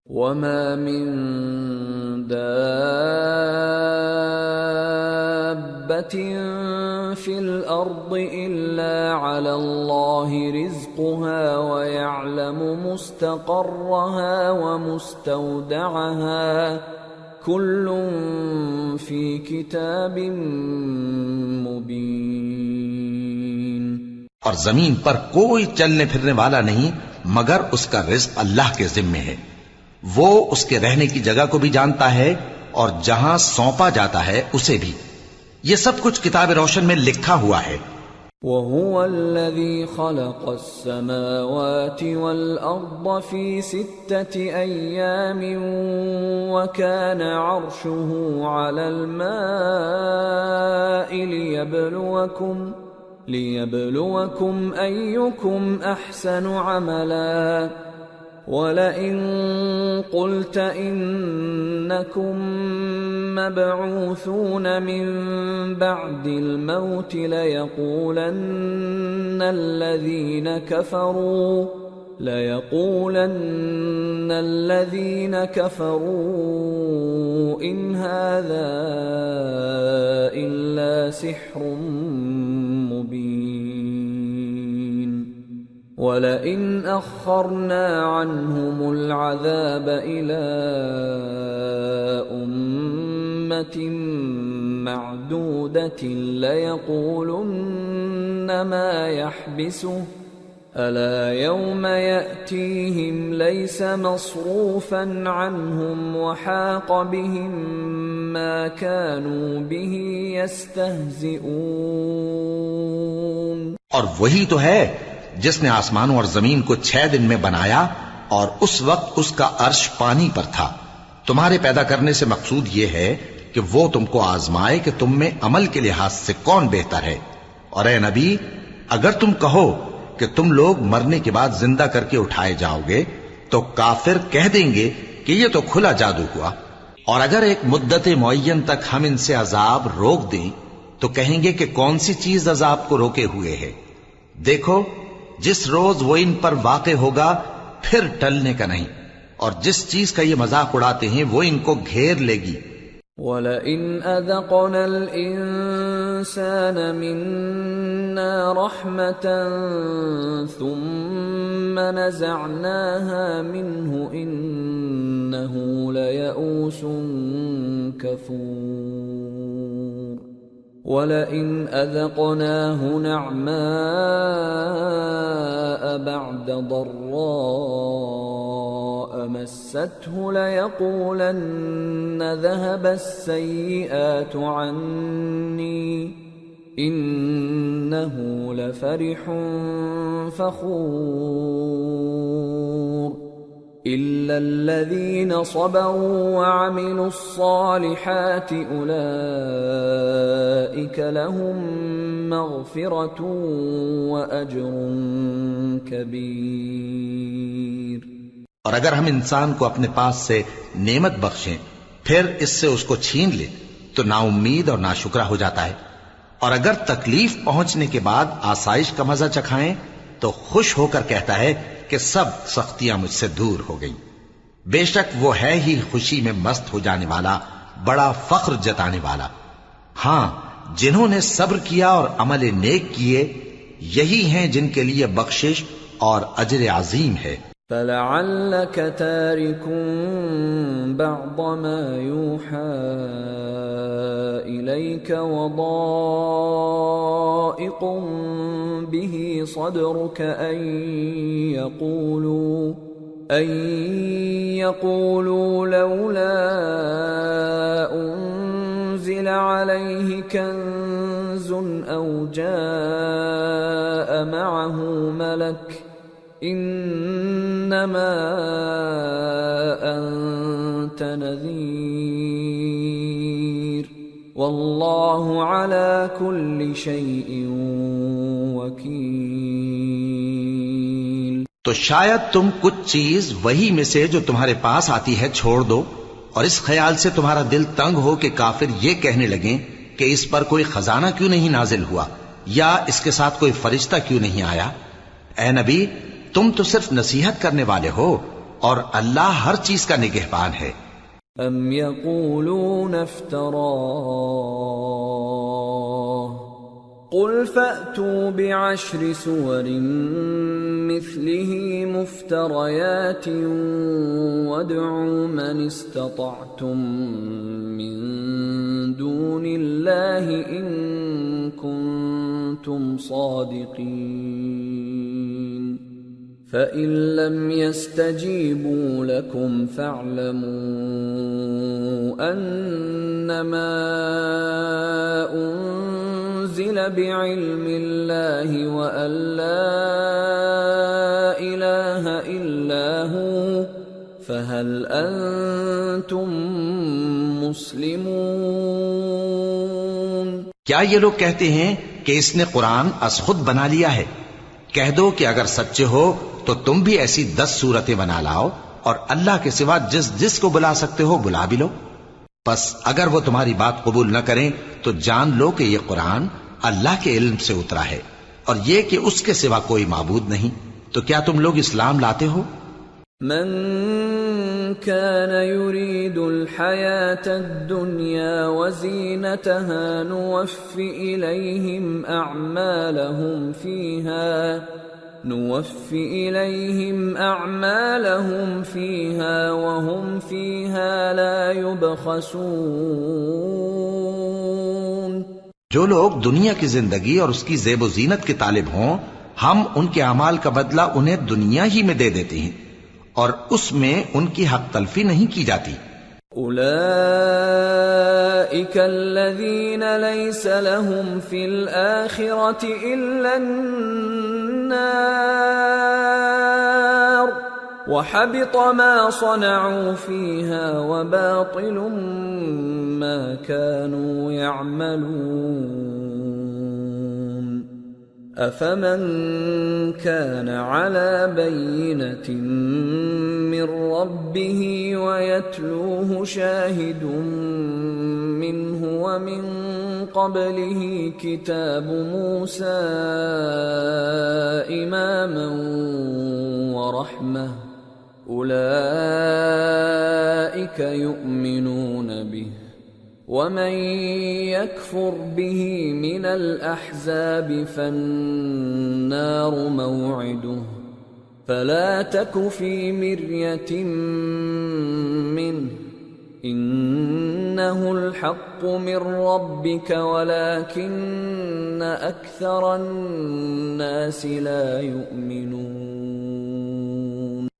وَمَا مِن دَابَّةٍ فِي الْأَرْضِ إِلَّا عَلَى اللَّهِ رِزْقُهَا وَيَعْلَمُ مُسْتَقَرَّهَا وَمُسْتَوْدَعَهَا كُلٌّ فِي كِتَابٍ مُبِينٍ۔ اور زمین پر کوئی چلنے پھرنے والا نہیں مگر اس کا رزق اللہ کے ذمے ہے، وہ اس کے رہنے کی جگہ کو بھی جانتا ہے اور جہاں سونپا جاتا ہے اسے بھی، یہ سب کچھ کتاب روشن میں لکھا ہوا ہے۔ وَهُوَ الَّذِي خَلَقَ السَّمَاوَاتِ وَالْأَرْضَ فِي 6 أَيَّامٍ وَكَانَ عَرْشُهُ عَلَى الْمَاءِ لِيَبْلُوَكُمْ أَيُّكُمْ أَحْسَنُ عَمَلًا وَلَئِن قُلْتَ إِنَّكُمْ مَبْعُوثُونَ مِن بَعْدِ الْمَوْتِ لَيَقُولَنَّ الَّذِينَ كَفَرُوا إِنْ هَذَا إِلَّا سِحْرٌ مُبِينٌ وَلَئِنْ أَخَّرْنَا عَنْهُمُ الْعَذَابَ إِلَىٰ أُمَّةٍ مَّعْدُودَةٍ لَيَقُولُنَّ مَا يَحْبِسُهُ أَلَا يَوْمَ يَأْتِيهِمْ لَيْسَ مَصْرُوفًا عَنْهُمْ وَحَاقَ بِهِم مَّا كَانُوا بِهِ يَسْتَهْزِئُونَ۔ اور وہی تو ہے جس نے آسمانوں اور زمین کو 6 دن میں بنایا اور اس وقت اس کا عرش پانی پر تھا۔ تمہارے پیدا کرنے سے مقصود یہ ہے کہ وہ تم کو آزمائے کہ تم میں عمل کے لحاظ سے کون بہتر ہے۔ اور اے نبی، اگر تم کہو کہ تم لوگ مرنے کے بعد زندہ کر کے اٹھائے جاؤ گے تو کافر کہہ دیں گے کہ یہ تو کھلا جادو ہوا، اور اگر ایک مدت معین تک ہم ان سے عذاب روک دیں تو کہیں گے کہ کون سی چیز عذاب کو روکے ہوئے ہے۔ دیکھو جس روز وہ ان پر واقع ہوگا پھر ٹلنے کا نہیں، اور جس چیز کا یہ مذاق اڑاتے ہیں وہ ان کو گھیر لے گی۔ وَلَئِنْ أَذَقْنَا الْإِنسَانَ مِنَّا رَحْمَةً ثُمَّ نَزَعْنَاهَا مِنْهُ إِنَّهُ لَيَئُوسٌ كَفُورٌ وَلَئِنْ أَذَقْنَاهُ نَعْمَاءَ بَعْدَ ضَرَّاءَ مَسَّتْهُ لَيَقُولَنَّ ذَهَبَ السَّيِّئَاتُ عَنِّي إِنَّهُ لَفَرِحٌ فَخُورٌ إِلَّا الَّذِينَ صَبَرُوا وَعَمِلُوا الصَّالِحَاتِ أُولَئِكَ لَهُم مَّغْفِرَةٌ وَأَجْرٌ كَبِيرٌ۔ اور اگر ہم انسان کو اپنے پاس سے نعمت بخشیں پھر اس سے اس کو چھین لیں تو نا امید اور ناشکرا ہو جاتا ہے، اور اگر تکلیف پہنچنے کے بعد آسائش کا مزہ چکھائیں تو خوش ہو کر کہتا ہے کہ سب سختیاں مجھ سے دور ہو گئیں۔ بے شک وہ ہے ہی خوشی میں مست ہو جانے والا، بڑا فخر جتانے والا۔ ہاں، جنہوں نے صبر کیا اور عمل نیک کیے یہی ہیں جن کے لیے بخشش اور اجر عظیم ہے۔ فَلَعَلَّكَ تَارِكٌ بَعْضَ مَا يُوحَىٰ إِلَيْكَ وَضَائِقٌ بِهِ صَدْرُكَ أَن يَقُولُوا لَوْلَا أُنزِلَ عَلَيْهِ كَنزٌ أَوْ جَاءَ مَعَهُ مَلَكٌ إِنَّمَا أَنتَ نَذِيرٌ وَاللَّهُ عَلَى كُلِّ شَيْءٍ وَكِيلٌ۔ تو شاید تم کچھ چیز وہی میں سے جو تمہارے پاس آتی ہے چھوڑ دو، اور اس خیال سے تمہارا دل تنگ ہو کہ کافر یہ کہنے لگیں کہ اس پر کوئی خزانہ کیوں نہیں نازل ہوا، یا اس کے ساتھ کوئی فرشتہ کیوں نہیں آیا۔ اے نبی، تم تو صرف نصیحت کرنے والے ہو اور اللہ ہر چیز کا نگہبان ہے۔ ام یقولون افتراہ قل فأتوا بعشر سور مثله مفتريات وادعوا من استطعتم من دون الله إن كنتم صادقين فإن لم يستجيبوا لكم فاعلموا أنما أنزل بعلم الله وأن لا إله إلا هو فهل أنتم مسلمون۔ کیا یہ لوگ کہتے ہیں کہ اس نے قرآن از خود بنا لیا ہے؟ کہہ دو کہ اگر سچے ہو تو تم بھی ایسی 10 صورتیں بنا لاؤ اور اللہ کے سوا جس جس کو بلا سکتے ہو بلا بھی لو۔ پس اگر وہ تمہاری بات قبول نہ کریں تو جان لو کہ یہ قرآن اللہ کے علم سے اترا ہے اور یہ کہ اس کے سوا کوئی معبود نہیں۔ تو کیا تم لوگ اسلام لاتے ہو؟ من كان يريد الحياة الدنيا وزينتها نوفِ إليهم أعمالهم فيها وهم فيها لا يبخسون۔ جو لوگ دنیا کی زندگی اور اس کی زیب و زینت کے طالب ہوں ہم ان کے اعمال کا بدلہ انہیں دنیا ہی میں دے دیتے ہیں اور اس میں ان کی حق تلفی نہیں کی جاتی۔ اولئک الذین لیس لهم فی الآخرة الا النار وحبط ما صنعوا فيها وباطل ما كانوا يعملون۔ أفمن كان على بينة من ربه ويتلوه شاهد منه ومن قبله كتاب موسى إماما ورحمة أولئك يؤمنون به ومن يكفر به من الأحزاب فالنار موعده فلا تك في مرية منه إنه الحق من ربك ولكن أكثر الناس لا يؤمنون۔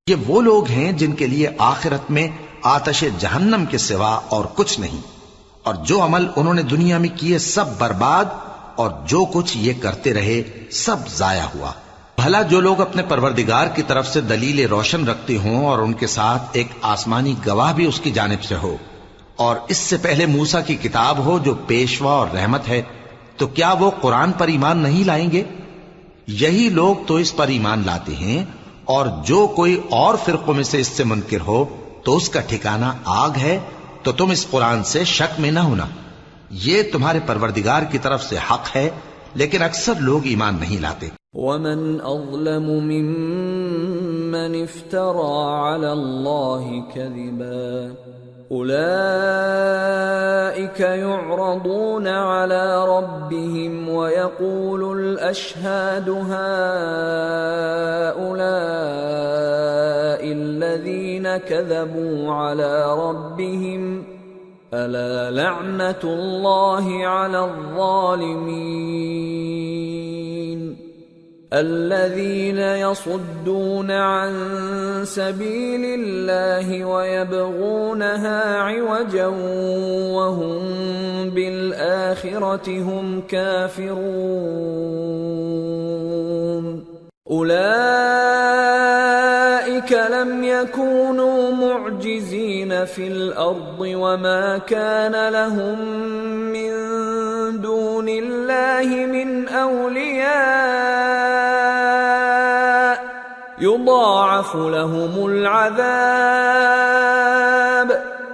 یہ وہ لوگ ہیں جن کے لیے آخرت میں آتش جہنم کے سوا اور کچھ نہیں، اور جو عمل انہوں نے دنیا میں کیے سب برباد اور جو کچھ یہ کرتے رہے سب ضائع ہوا۔ بھلا جو لوگ اپنے پروردگار کی طرف سے دلیل روشن رکھتے ہوں اور ان کے ساتھ ایک آسمانی گواہ بھی اس کی جانب سے ہو اور اس سے پہلے موسیٰ کی کتاب ہو جو پیشوا اور رحمت ہے، تو کیا وہ قرآن پر ایمان نہیں لائیں گے؟ یہی لوگ تو اس پر ایمان لاتے ہیں، اور جو کوئی اور فرقوں میں سے اس سے منکر ہو تو اس کا ٹھکانہ آگ ہے۔ تو تم اس قرآن سے شک میں نہ ہونا، یہ تمہارے پروردگار کی طرف سے حق ہے، لیکن اکثر لوگ ایمان نہیں لاتے۔ ومن اظلم ممن افترى على الله كذبا اولئك يعرضون على ربهم ويقول الاشهاد هؤلاء الذين كذبوا على ربهم ألا لعنة الله على الظالمين الذين يصدون عن سبيل الله ويبغونها عوجا وهم بالآخرة هم كافرون أولئك لم يكونوا معجزين في الأرض وما كان لهم من دون الله من أولياء يضاعف لهم العذاب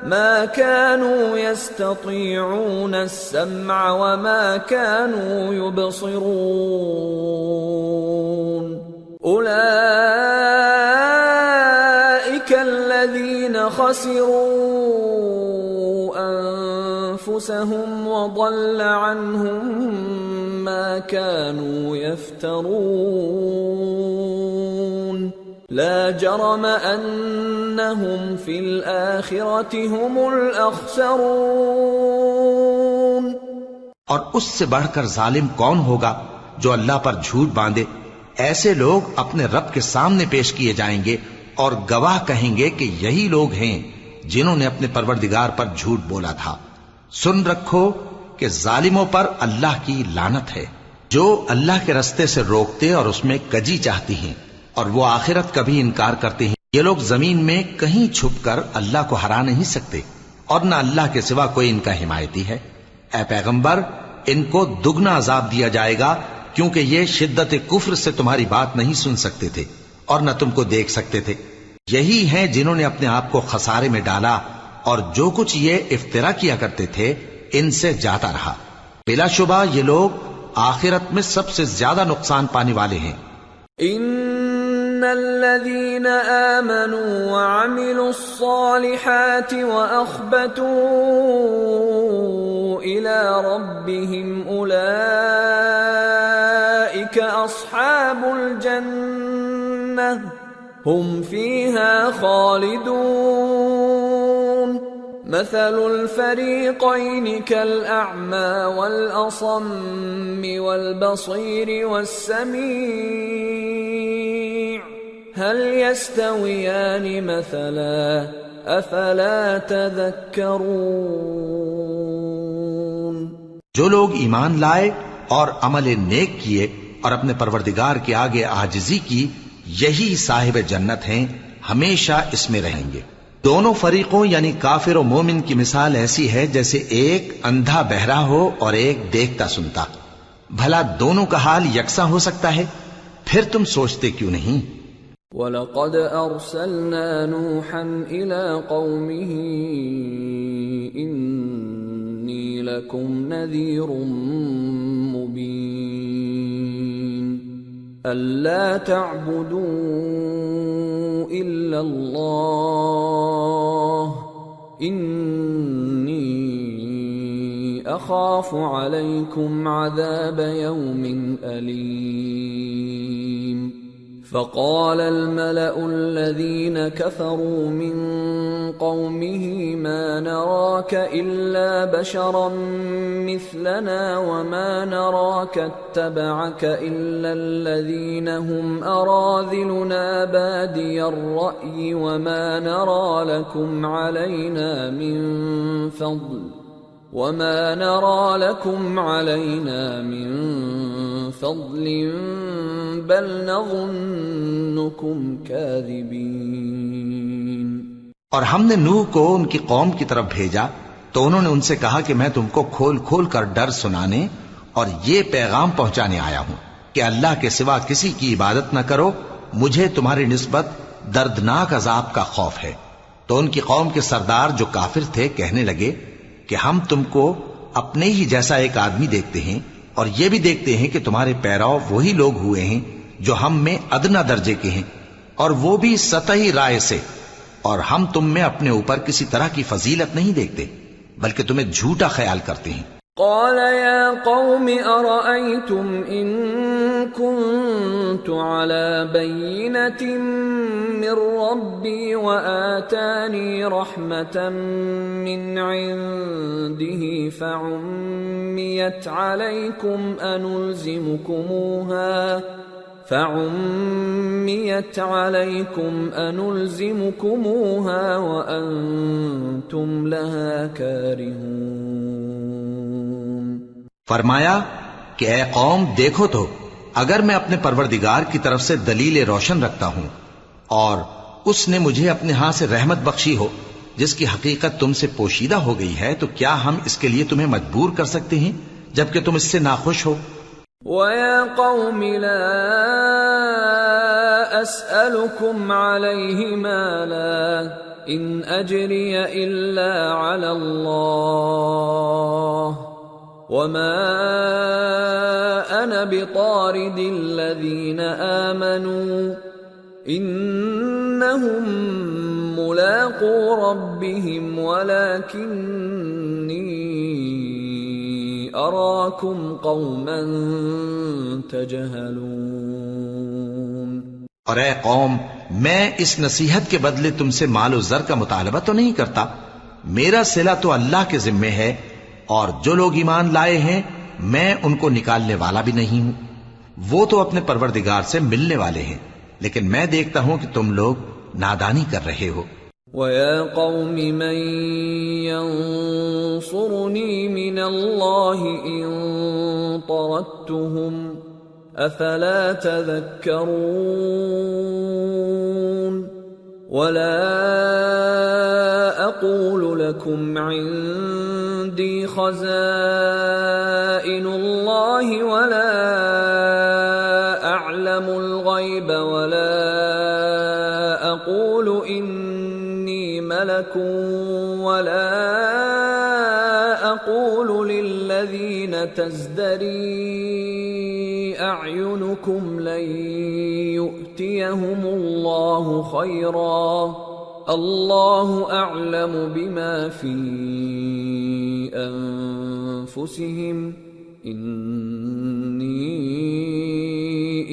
ما كانوا يستطيعون السمع وما كانوا يبصرون أولئك خسروا أنفسهم وضل عنهم ما كانوا يفترون لا جرم أنهم في الآخرة هم الأخسرون۔ اور اس سے بڑھ کر ظالم کون ہوگا جو اللہ پر جھوٹ باندھے؟ ایسے لوگ اپنے رب کے سامنے پیش کیے جائیں گے اور گواہ کہیں گے کہ یہی لوگ ہیں جنہوں نے اپنے پروردگار پر جھوٹ بولا تھا۔ سن رکھو کہ ظالموں پر اللہ کی لعنت ہے، جو اللہ کے رستے سے روکتے اور اس میں کجی چاہتی ہیں اور وہ آخرت کا بھی انکار کرتے ہیں۔ یہ لوگ زمین میں کہیں چھپ کر اللہ کو ہرا نہیں سکتے اور نہ اللہ کے سوا کوئی ان کا حمایتی ہے۔ اے پیغمبر، ان کو دگنا عذاب دیا جائے گا، کیونکہ یہ شدت کفر سے تمہاری بات نہیں سن سکتے تھے اور نہ تم کو دیکھ سکتے تھے۔ یہی ہیں جنہوں نے اپنے آپ کو خسارے میں ڈالا، اور جو کچھ یہ افترا کیا کرتے تھے ان سے جاتا رہا۔ بلا شبہ یہ لوگ آخرت میں سب سے زیادہ نقصان پانے والے ہیں۔ ان الذين آمنوا وعملوا الصالحات واخبتوا الى ربهم اولئك اصحاب الجنة هم فيها خالدون مثل الفريقين كالأعمى والأصم والبصير والسميع هل يستويان مثلا أفلا تذكرون۔ جو لوگ ایمان لائے اور عمل نیک کیے اور اپنے پروردگار کے آگے عاجزی کی، یہی صاحب جنت ہیں، ہمیشہ اس میں رہیں گے۔ دونوں فریقوں یعنی کافر و مومن کی مثال ایسی ہے جیسے ایک اندھا بہرا ہو اور ایک دیکھتا سنتا۔ بھلا دونوں کا حال یکساں ہو سکتا ہے؟ پھر تم سوچتے کیوں نہیں؟ وَلَقَدْ أَرْسَلْنَا نُوحًا إِلَىٰ قَوْمِهِ إِنِّي لَكُمْ نَذِيرٌ مُّبِينٌ أَلَّا تَعْبُدُوا إِلَّا اللَّهَ إِنِّي أَخَافُ عَلَيْكُمْ عَذَابَ يَوْمٍ أَلِيمٍ۔ فقال الملأ الذين كفروا من قومه ما نراك إلا بشرا مثلنا وما نراك اتبعك إلا الذين هم أراذلنا بادي الرأي وما نرى لكم علينا من فضل بل نظنكم كاذبين۔ اور ہم نے نوح کو ان کی قوم کی طرف بھیجا تو انہوں نے ان سے کہا کہ میں تم کو کھول کھول کر ڈر سنانے اور یہ پیغام پہنچانے آیا ہوں کہ اللہ کے سوا کسی کی عبادت نہ کرو، مجھے تمہاری نسبت دردناک عذاب کا خوف ہے۔ تو ان کی قوم کے سردار جو کافر تھے کہنے لگے کہ ہم تم کو اپنے ہی جیسا ایک آدمی دیکھتے ہیں اور یہ بھی دیکھتے ہیں کہ تمہارے پیراؤ وہی لوگ ہوئے ہیں جو ہم میں ادنا درجے کے ہیں، اور وہ بھی سطحی رائے سے، اور ہم تم میں اپنے اوپر کسی طرح کی فضیلت نہیں دیکھتے بلکہ تمہیں جھوٹا خیال کرتے ہیں۔ قال يا قوم أرأيتم إن كنت على بينة من ربي وآتاني رحمة من عنده فعميت عليكم أنلزمكموها وأنتم لها كارهون۔ فرمایا کہ اے قوم دیکھو تو، اگر میں اپنے پروردگار کی طرف سے دلیل روشن رکھتا ہوں اور اس نے مجھے اپنے ہاں سے رحمت بخشی ہو جس کی حقیقت تم سے پوشیدہ ہو گئی ہے، تو کیا ہم اس کے لیے تمہیں مجبور کر سکتے ہیں جبکہ تم اس سے ناخوش ہو؟ وَيَا قَوْمِ لَا أَسْأَلُكُمْ عَلَيْهِ مَالًا إِنْ أَجْرِيَ إِلَّا عَلَى اللَّهِ وَمَا أَنَا بِطَارِدِ الَّذِينَ آمَنُوا إِنَّهُمْ ملاقو ربهم ولكني أراكم قوما تجهلون۔ اور اے قوم، میں اس نصیحت کے بدلے تم سے مال و زر کا مطالبہ تو نہیں کرتا، میرا صلہ تو اللہ کے ذمے ہے، اور جو لوگ ایمان لائے ہیں میں ان کو نکالنے والا بھی نہیں ہوں، وہ تو اپنے پروردگار سے ملنے والے ہیں، لیکن میں دیکھتا ہوں کہ تم لوگ نادانی کر رہے ہو۔ وَيَا قَوْمِ مَن يَنصُرُنِي مِنَ اللَّهِ إِن طَرَدتُّهُمْ أَفَلَا تَذَكَّرُونَ وَلَا أَقُولُ لَكُمْ عِندِي خَزَائِنُ اللَّهِ وَلَا أَعْلَمُ الْغَيْبَ وَلَا أَقُولُ إِنِّي مَلَكٌ وَلَا أَقُولُ لِلَّذِينَ تَزْدَرِي أَعْيُنُكُمْ لَن يُؤْتِيَهُمُ اللَّهُ خَيْرًا اللَّهُ أَعْلَمُ بِمَا فِي أَنفُسِهِمْ إِنِّي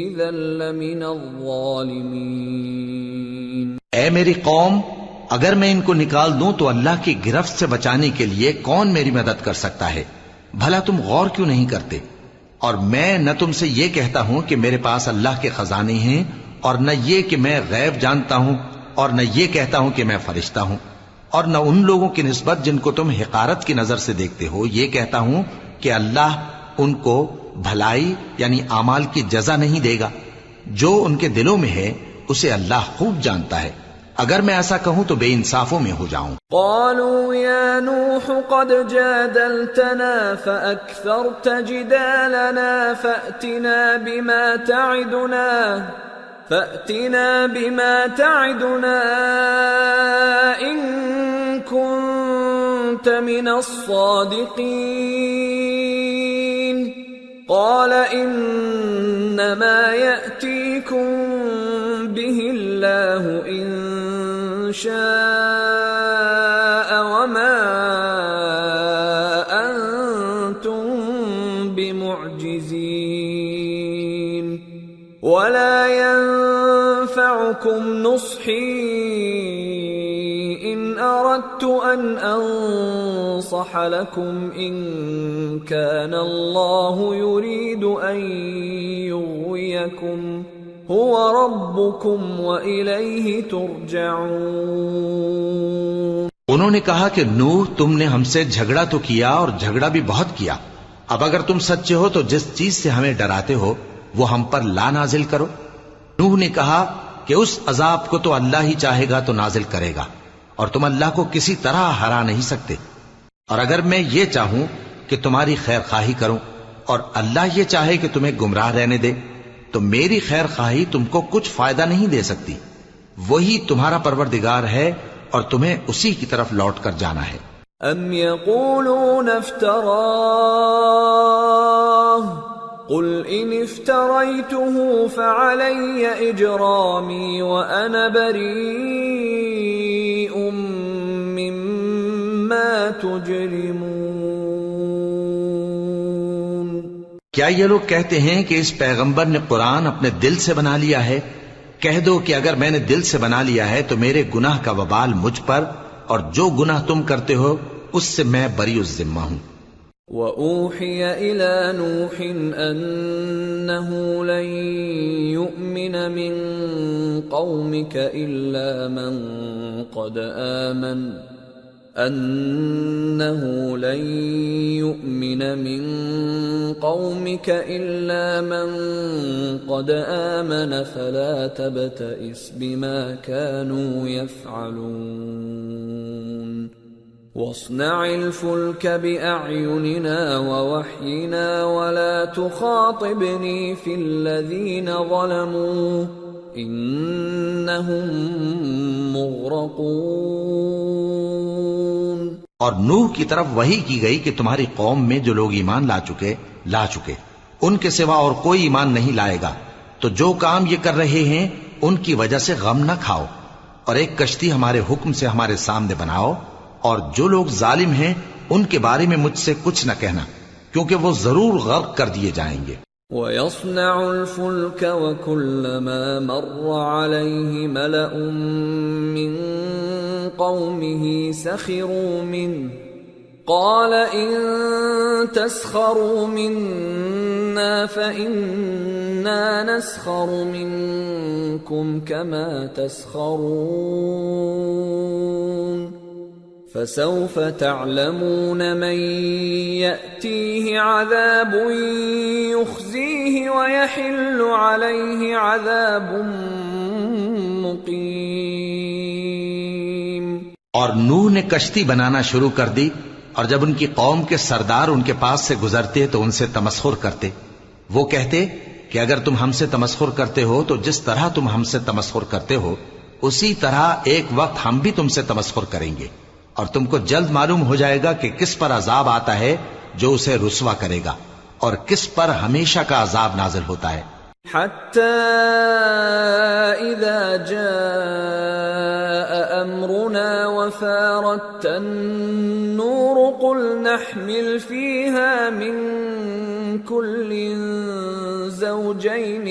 إِذًا لَّمِنَ الظَّالِمِينَ۔ اے میری قوم، اگر میں ان کو نکال دوں تو اللہ کی گرفت سے بچانے کے لیے کون میری مدد کر سکتا ہے؟ بھلا تم غور کیوں نہیں کرتے؟ اور میں نہ تم سے یہ کہتا ہوں کہ میرے پاس اللہ کے خزانے ہیں، اور نہ یہ کہ میں غیب جانتا ہوں، اور نہ یہ کہتا ہوں کہ میں فرشتہ ہوں، اور نہ ان لوگوں کی نسبت جن کو تم حقارت کی نظر سے دیکھتے ہو یہ کہتا ہوں کہ اللہ ان کو بھلائی یعنی اعمال کی جزا نہیں دے گا۔ جو ان کے دلوں میں ہے اسے اللہ خوب جانتا ہے، اگر میں ایسا کہوں تو بے انصافوں میں ہو جاؤں۔ قالوا يا نوح قد جادلتنا فأكثرت جدالنا فأتنا بما تعدنا إن كنت من الصادقين قال إنما يأتيكم به الله إن شاء وما أنتم بمعجزين ولا ينفعكم نصحي إن أردت أن أنصح لكم إن كان الله يريد أن يغويكم هو ربكم وإليه ترجعون۔ انہوں نے کہا کہ نوح، تم نے ہم سے جھگڑا تو کیا اور جھگڑا بھی بہت کیا، اب اگر تم سچے ہو تو جس چیز سے ہمیں ڈراتے ہو وہ ہم پر لا نازل کرو۔ نوح نے کہا کہ اس عذاب کو تو اللہ ہی چاہے گا تو نازل کرے گا، اور تم اللہ کو کسی طرح ہرا نہیں سکتے، اور اگر میں یہ چاہوں کہ تمہاری خیر خواہی کروں اور اللہ یہ چاہے کہ تمہیں گمراہ رہنے دے تو میری خیر خواہی تم کو کچھ فائدہ نہیں دے سکتی، وہی تمہارا پروردگار ہے اور تمہیں اسی کی طرف لوٹ کر جانا ہے۔ ام یقولون افتراہ قل ان افتریته فعلی اجرامی وانا بریء مما تجرمون۔ کیا یہ لوگ کہتے ہیں کہ اس پیغمبر نے قرآن اپنے دل سے بنا لیا ہے؟ کہہ دو کہ اگر میں نے دل سے بنا لیا ہے تو میرے گناہ کا وبال مجھ پر، اور جو گناہ تم کرتے ہو اس سے میں بری الذمہ ہوں۔ وَأُوحِيَ إِلَى نُوحٍ أَنَّهُ لَن يُؤْمِنَ مِن قَوْمِكَ إِلَّا مَن قَدْ آمَنَ فَلَا تَبْتَئِسْ بِمَا كَانُوا يَفْعَلُونَ وَاصْنَعِ الْفُلْكَ بِأَعْيُنِنَا وَوَحْيِنَا وَلَا تُخَاطِبْنِي فِي الَّذِينَ ظَلَمُوا إِنَّهُمْ مُغْرَقُونَ۔ اور نوح کی طرف وحی کی گئی کہ تمہاری قوم میں جو لوگ ایمان لا چکے ان کے سوا اور کوئی ایمان نہیں لائے گا، تو جو کام یہ کر رہے ہیں ان کی وجہ سے غم نہ کھاؤ، اور ایک کشتی ہمارے حکم سے ہمارے سامنے بناؤ، اور جو لوگ ظالم ہیں ان کے بارے میں مجھ سے کچھ نہ کہنا، کیونکہ وہ ضرور غرق کر دیے جائیں گے۔ وَيَصْنَعُ الْفُلْكَ وَكُلَّمَا مَرَّ عَلَيْهِ مَلَأٌ مِّن قَوْمِهِ سَخِرُوا مِنْهُ قَالَ إِن تَسْخَرُوا مِنَّا فَإِنَّا نَسْخَرُ مِنكُمْ كَمَا تَسْخَرُونَ فَسَوْفَ تَعْلَمُونَ مَن يَأْتِيهِ عَذَابٌ يُخْزِيهِ وَيَحِلُّ عَلَيْهِ عَذَابٌ مُقِيمٌ۔ اور نوح نے کشتی بنانا شروع کر دی، اور جب ان کی قوم کے سردار ان کے پاس سے گزرتے تو ان سے تمسخر کرتے۔ وہ کہتے کہ اگر تم ہم سے تمسخر کرتے ہو تو جس طرح تم ہم سے تمسخر کرتے ہو اسی طرح ایک وقت ہم بھی تم سے تمسخر کریں گے، اور تم کو جلد معلوم ہو جائے گا کہ کس پر عذاب آتا ہے جو اسے رسوا کرے گا، اور کس پر ہمیشہ کا عذاب نازل ہوتا ہے۔ حَتَّى إِذَا جَاءَ أَمْرُنَا وَفَارَتِ النُّورُ قُلْ نَحْمِلْ فِيهَا مِن كُلٍّ زَوْجَيْنِ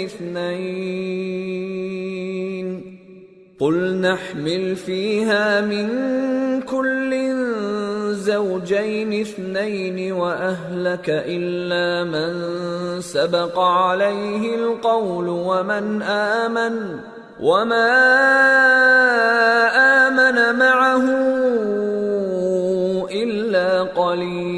اثْنَيْنِ وَأَهْلَكَ إِلَّا مَن سَبَقَ عَلَيْهِ الْقَوْلُ وَمَا آمَنَ مَعَهُ إِلَّا قَلِيلٌ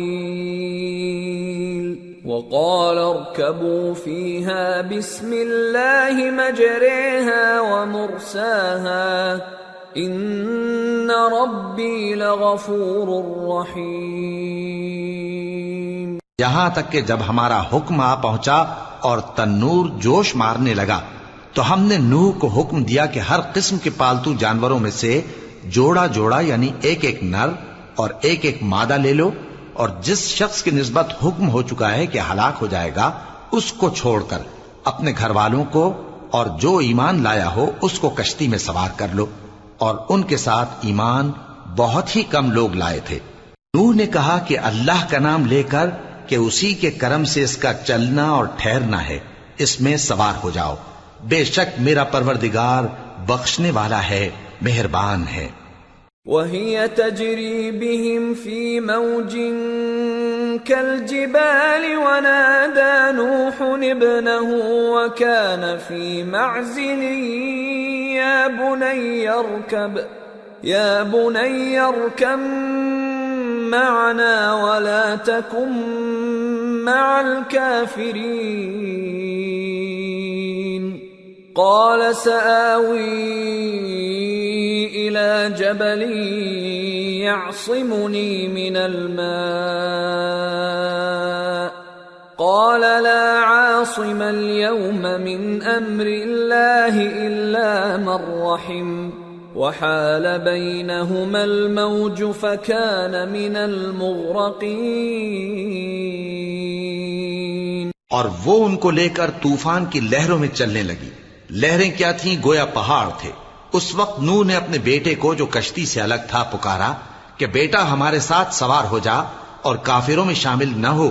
وَقَالَ ارْكَبُوا فِيهَا بِسْمِ اللَّهِ مَجْرَاهَا وَمُرْسَاهَا إِنَّ رَبِّي لَغَفُورٌ رَّحِيمٌ۔ یہاں تک کہ جب ہمارا حکم آ پہنچا اور تنور جوش مارنے لگا تو ہم نے نوح کو حکم دیا کہ ہر قسم کے پالتو جانوروں میں سے جوڑا جوڑا یعنی ایک ایک نر اور ایک ایک مادہ لے لو، اور جس شخص کی نسبت حکم ہو چکا ہے کہ ہلاک ہو جائے گا اس کو چھوڑ کر اپنے گھر والوں کو اور جو ایمان لایا ہو اس کو کشتی میں سوار کر لو، اور ان کے ساتھ ایمان بہت ہی کم لوگ لائے تھے۔ نوح نے کہا کہ اللہ کا نام لے کر کہ اسی کے کرم سے اس کا چلنا اور ٹھہرنا ہے، اس میں سوار ہو جاؤ، بے شک میرا پروردگار بخشنے والا ہے، مہربان ہے۔ وَهِيَ تَجْرِي بِهِمْ فِي مَوْجٍ كَالْجِبَالِ وَنَادَى نُوحٌ ابْنَهُ وَكَانَ فِي مَعْزِلٍ يَا بُنَيَّ ارْكَب مَّعَنَا وَلَا تَكُن مَّعَ الْكَافِرِينَ قَالَ سَآوِي إِلَى جَبَلٍ يَعْصِمُنِي مِنَ الْمَاءِ قَالَ لَا عَاصِمَ الْيَوْمَ مِنْ أَمْرِ اللَّهِ إِلَّا مَن رَّحِمَ وَحَالَ بَيْنَهُمَا الْمَوْجُ فَكَانَ مِنَ الْمُغْرَقِينَ۔ اور وہ ان کو لے کر طوفان کی لہروں میں چلنے لگی۔ لہریں کیا تھیں؟ گویا پہاڑ تھے۔ اس وقت نوح نے اپنے بیٹے کو جو کشتی سے الگ تھا پکارا کہ بیٹا ہمارے ساتھ سوار ہو جا اور کافروں میں شامل نہ ہو۔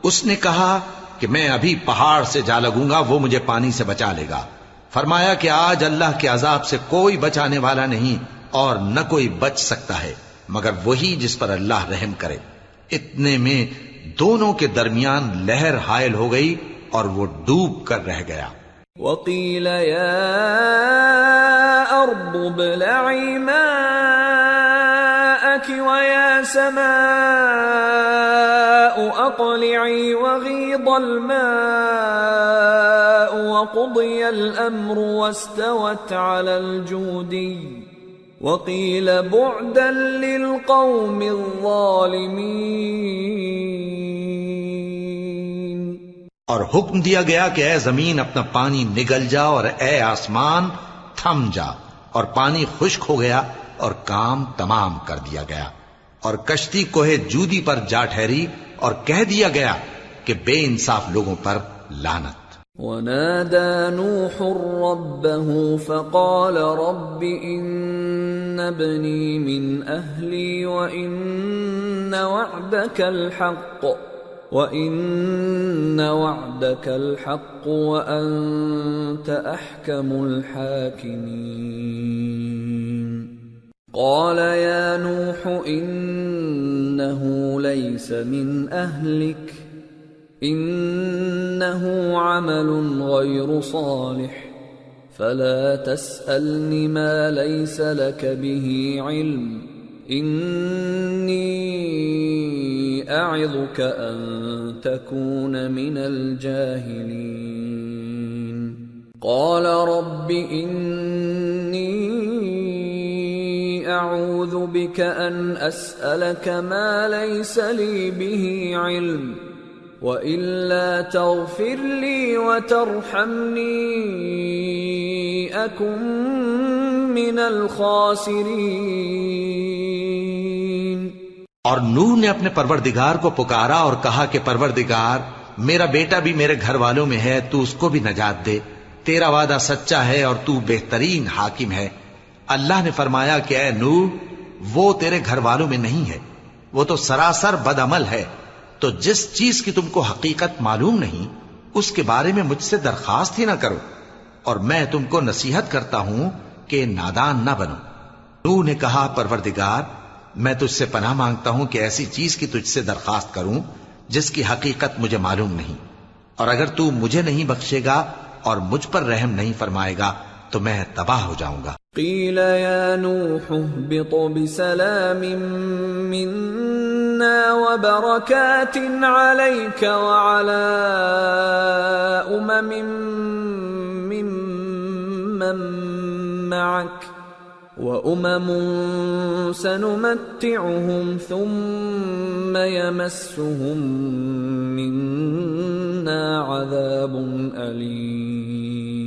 اس نے کہا کہ میں ابھی پہاڑ سے جا لگوں گا، وہ مجھے پانی سے بچا لے گا۔ فرمایا کہ آج اللہ کے عذاب سے کوئی بچانے والا نہیں اور نہ کوئی بچ سکتا ہے مگر وہی جس پر اللہ رحم کرے۔ اتنے میں دونوں کے درمیان لہر حائل ہو گئی اور وہ ڈوب کر رہ گیا۔ وَقِيلَ يَا أَرْضُ ابْلَعِي مَاءَكِ وَيَا سَمَاءُ أَقْلِعِي وَغِيضَ الْمَاءُ وَقُضِيَ الْأَمْرُ وَاسْتَوَتْ عَلَى الْجُودِيِّ وَقِيلَ بُعْدًا لِلْقَوْمِ الظَّالِمِينَ۔ اور حکم دیا گیا کہ اے زمین اپنا پانی نگل جا اور اے آسمان تھم جا، اور پانی خشک ہو گیا اور کام تمام کر دیا گیا، اور کشتی کوہ جودی پر جا ٹھہری اور کہہ دیا گیا کہ بے انصاف لوگوں پر لعنت۔ وَنَادَى نُوحٌ رَبَّهُ فَقَالَ رَبِّ إِنَّ ابني من أهلي وإن وعدك الحق وأنت أحكم الحاكمين قال يا نوح إنه ليس من أهلك إنه عمل غير صالح فلا تسألني ما ليس لك به علم إني أعظك أن تكون من الجاهلين قال رب إني أعوذ بك أن أسألك ما ليس لي به علم وإلا تغفر لي وترحمني أكن من الخاسرين اور نوح نے اپنے پروردگار کو پکارا اور کہا کہ پروردگار میرا بیٹا بھی میرے گھر والوں میں ہے، تو اس کو بھی نجات دے، تیرا وعدہ سچا ہے اور تو بہترین حاکم ہے۔ اللہ نے فرمایا کہ اے نوح، وہ تیرے گھر والوں میں نہیں ہے، وہ تو سراسر بد عمل ہے، تو جس چیز کی تم کو حقیقت معلوم نہیں اس کے بارے میں مجھ سے درخواست ہی نہ کرو، اور میں تم کو نصیحت کرتا ہوں کہ نادان نہ بنو۔ نوح نے کہا پروردگار میں تجھ سے پناہ مانگتا ہوں کہ ایسی چیز کی تجھ سے درخواست کروں جس کی حقیقت مجھے معلوم نہیں، اور اگر تو مجھے نہیں بخشے گا اور مجھ پر رحم نہیں فرمائے گا تو میں تباہ ہو جاؤں گا۔ قیل یا نوح اهبط بسلام منا وبرکات علیک وعلى ممن معك وأمم سنمتعهم ثم يمسهم منا عذاب أليم۔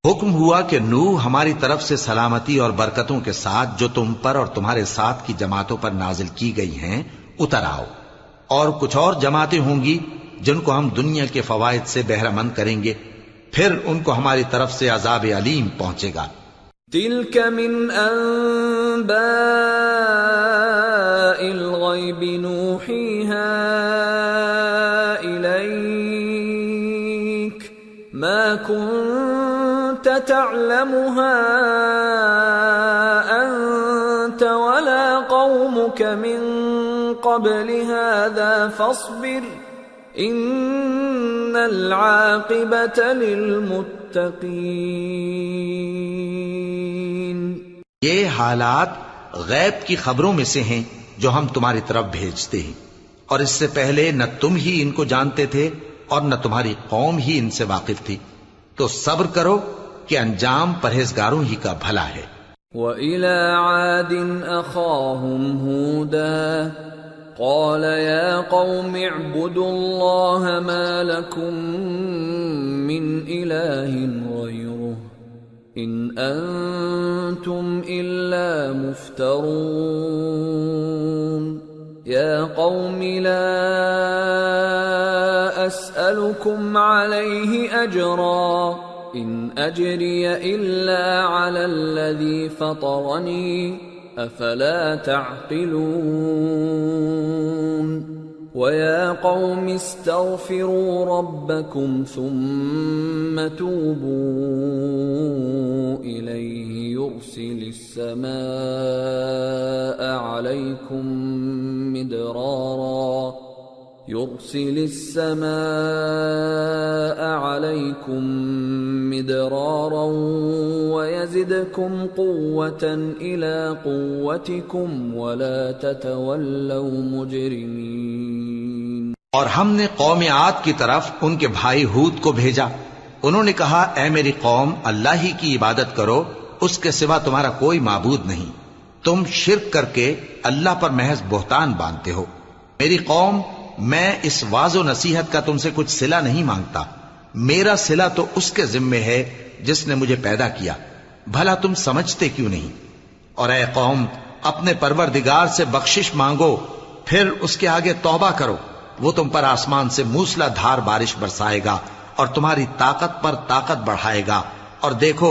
حکم ہوا کہ نوح ہماری طرف سے سلامتی اور برکتوں کے ساتھ جو تم پر اور تمہارے ساتھ کی جماعتوں پر نازل کی گئی ہیں اتر آؤ، اور کچھ اور جماعتیں ہوں گی جن کو ہم دنیا کے فوائد سے بہرہ مند کریں گے، پھر ان کو ہماری طرف سے عذاب علیم پہنچے گا۔ تلك من أنباء الغيب نوحيها إليك ما كنت تعلمها أنت ولا قومك من قبل هذا فاصبر إن العاقبة للمتقين۔ یہ حالات غیب کی خبروں میں سے ہیں جو ہم تمہاری طرف بھیجتے ہیں، اور اس سے پہلے نہ تم ہی ان کو جانتے تھے اور نہ تمہاری قوم ہی ان سے واقف تھی، تو صبر کرو کہ انجام پرہیزگاروں ہی کا بھلا ہے۔ وَإِلَى عَادٍ أَخَاهُمْ هُودًا قَالَ يَا قَوْمِ اعْبُدُوا اللَّهَ مَا لَكُمْ مِنْ إِلَٰهٍ غَيْرُهُ إِنْ أَنْتُمْ إِلَّا مُفْتَرُونَ يَا قَوْمِ لَا أَسْأَلُكُمْ عَلَيْهِ أَجْرًا إِنْ أَجْرِيَ إِلَّا عَلَى الَّذِي فَطَرَنِي أَفَلَا تَعْقِلُونَ وَيَا قَوْمِ اسْتَغْفِرُوا رَبَّكُمْ ثُمَّ تُوبُوا إِلَيْهِ يُرْسِلِ السَّمَاءَ عَلَيْكُمْ مِدْرَارًا وَيَزِدْكُمْ قُوَّةً إِلَى قُوَّتِكُمْ وَلَا تَتَوَلَّوْا مُجْرِمِينَ۔ اور ہم نے قوم عاد کی طرف ان کے بھائی ہود کو بھیجا، انہوں نے کہا اے میری قوم اللہ ہی کی عبادت کرو، اس کے سوا تمہارا کوئی معبود نہیں، تم شرک کر کے اللہ پر محض بہتان باندھتے ہو۔ میری قوم میں اس واضح و نصیحت کا تم سے کچھ صلہ نہیں مانگتا، میرا صلہ تو اس کے ذمے ہے جس نے مجھے پیدا کیا، بھلا تم سمجھتے کیوں نہیں؟ اور اے قوم اپنے پروردگار سے بخشش مانگو، پھر اس کے آگے توبہ کرو، وہ تم پر آسمان سے موسلا دھار بارش برسائے گا اور تمہاری طاقت پر طاقت بڑھائے گا، اور دیکھو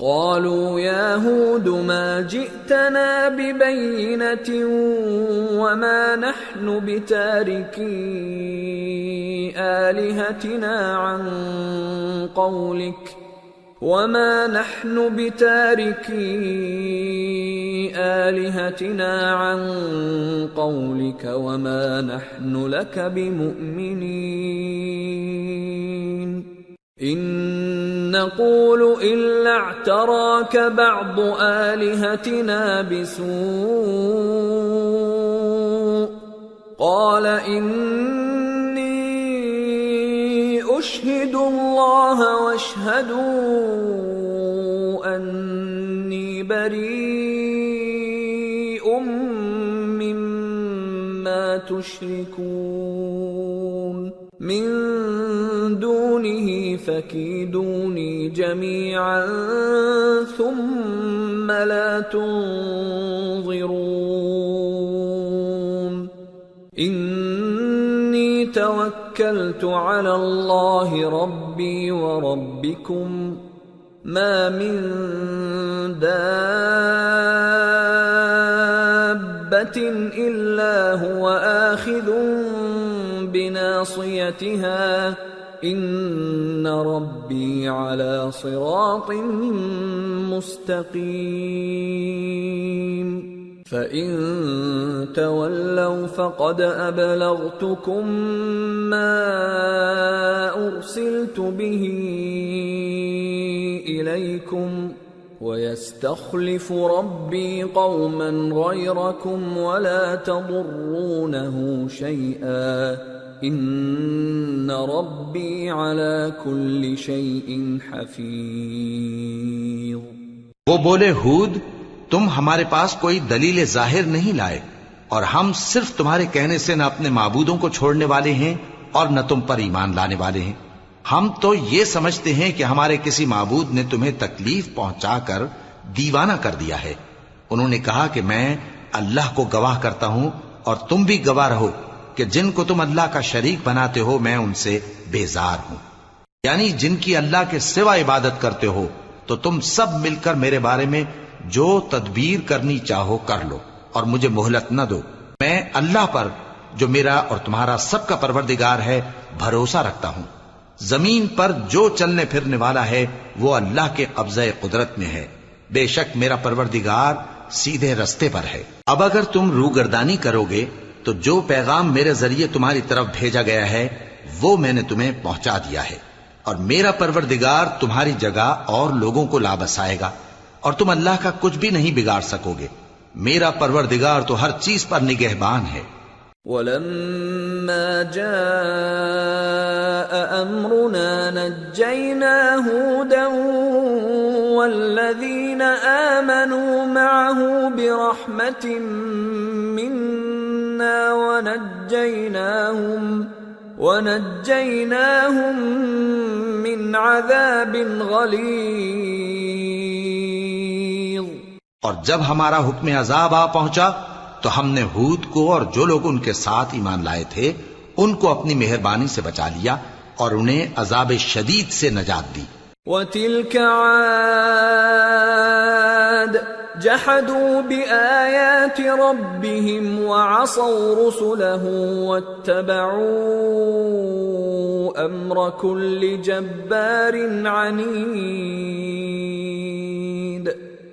قالوا يا هود ما جئتنا ببينة وما نحن بتاركي آلهتنا عن قولك وما نحن لك بمؤمنين إن نقول إلا اعتراك بعض آلهتنا بسوء قال إني أشهد الله واشهدوا أني بريء مما تشركون من دونه فكيدوني جميعا ثم لا تنظرون إني توكلت على الله ربي وربكم ما من دابة إلا هو آخذ بناصيتها إن ربي على صراط مستقيم فإن تولوا فقد أبلغتكم ما أرسلت به إليكم ويستخلف ربي قوما غيركم ولا تضرونه شيئا ان ربی علی کل شیء حفیظ۔ وہ بولے ہود تم ہمارے پاس کوئی دلیل ظاہر نہیں لائے اور ہم صرف تمہارے کہنے سے نہ اپنے معبودوں کو چھوڑنے والے ہیں اور نہ تم پر ایمان لانے والے ہیں۔ ہم تو یہ سمجھتے ہیں کہ ہمارے کسی معبود نے تمہیں تکلیف پہنچا کر دیوانہ کر دیا ہے۔ انہوں نے کہا کہ میں اللہ کو گواہ کرتا ہوں اور تم بھی گواہ رہو کہ جن کو تم اللہ کا شریک بناتے ہو میں ان سے بیزار ہوں، یعنی جن کی اللہ کے سوا عبادت کرتے ہو تو تم سب مل کر میرے بارے میں جو تدبیر کرنی چاہو کر لو اور مجھے مہلت نہ دو۔ میں اللہ پر جو میرا اور تمہارا سب کا پروردگار ہے بھروسہ رکھتا ہوں۔ زمین پر جو چلنے پھرنے والا ہے وہ اللہ کے قبضہ قدرت میں ہے، بے شک میرا پروردگار سیدھے رستے پر ہے۔ اب اگر تم روگردانی کرو گے تو جو پیغام میرے ذریعے تمہاری طرف بھیجا گیا ہے وہ میں نے تمہیں پہنچا دیا ہے، اور میرا پروردگار تمہاری جگہ اور لوگوں کو لا بسائے گا اور تم اللہ کا کچھ بھی نہیں بگاڑ سکو گے۔ میرا پروردگار تو ہر چیز پر نگہبان ہے۔ وَلَمَّا جَاءَ أَمْرُنَا نَجَّيْنَا هُودًا وَالَّذِينَ آمَنُوا مَعَهُ بِرَحْمَةٍ مِنَّا وَنَجَّيْنَاهُمْ مِنْ عَذَابٍ غَلِيظٍ۔ اور جب ہمارا حکم عذاب آ پہنچا تو ہم نے ہود کو اور جو لوگ ان کے ساتھ ایمان لائے تھے ان کو اپنی مہربانی سے بچا لیا اور انہیں عذاب شدید سے نجات دی۔ وَتِلْكَ عَادٌ جَحَدُوا بِآيَاتِ رَبِّهِمْ وَعَصَوْا رُسُلَهُ وَاتَّبَعُوا أَمْرَ كُلِّ جَبَّارٍ عَنِيدٍ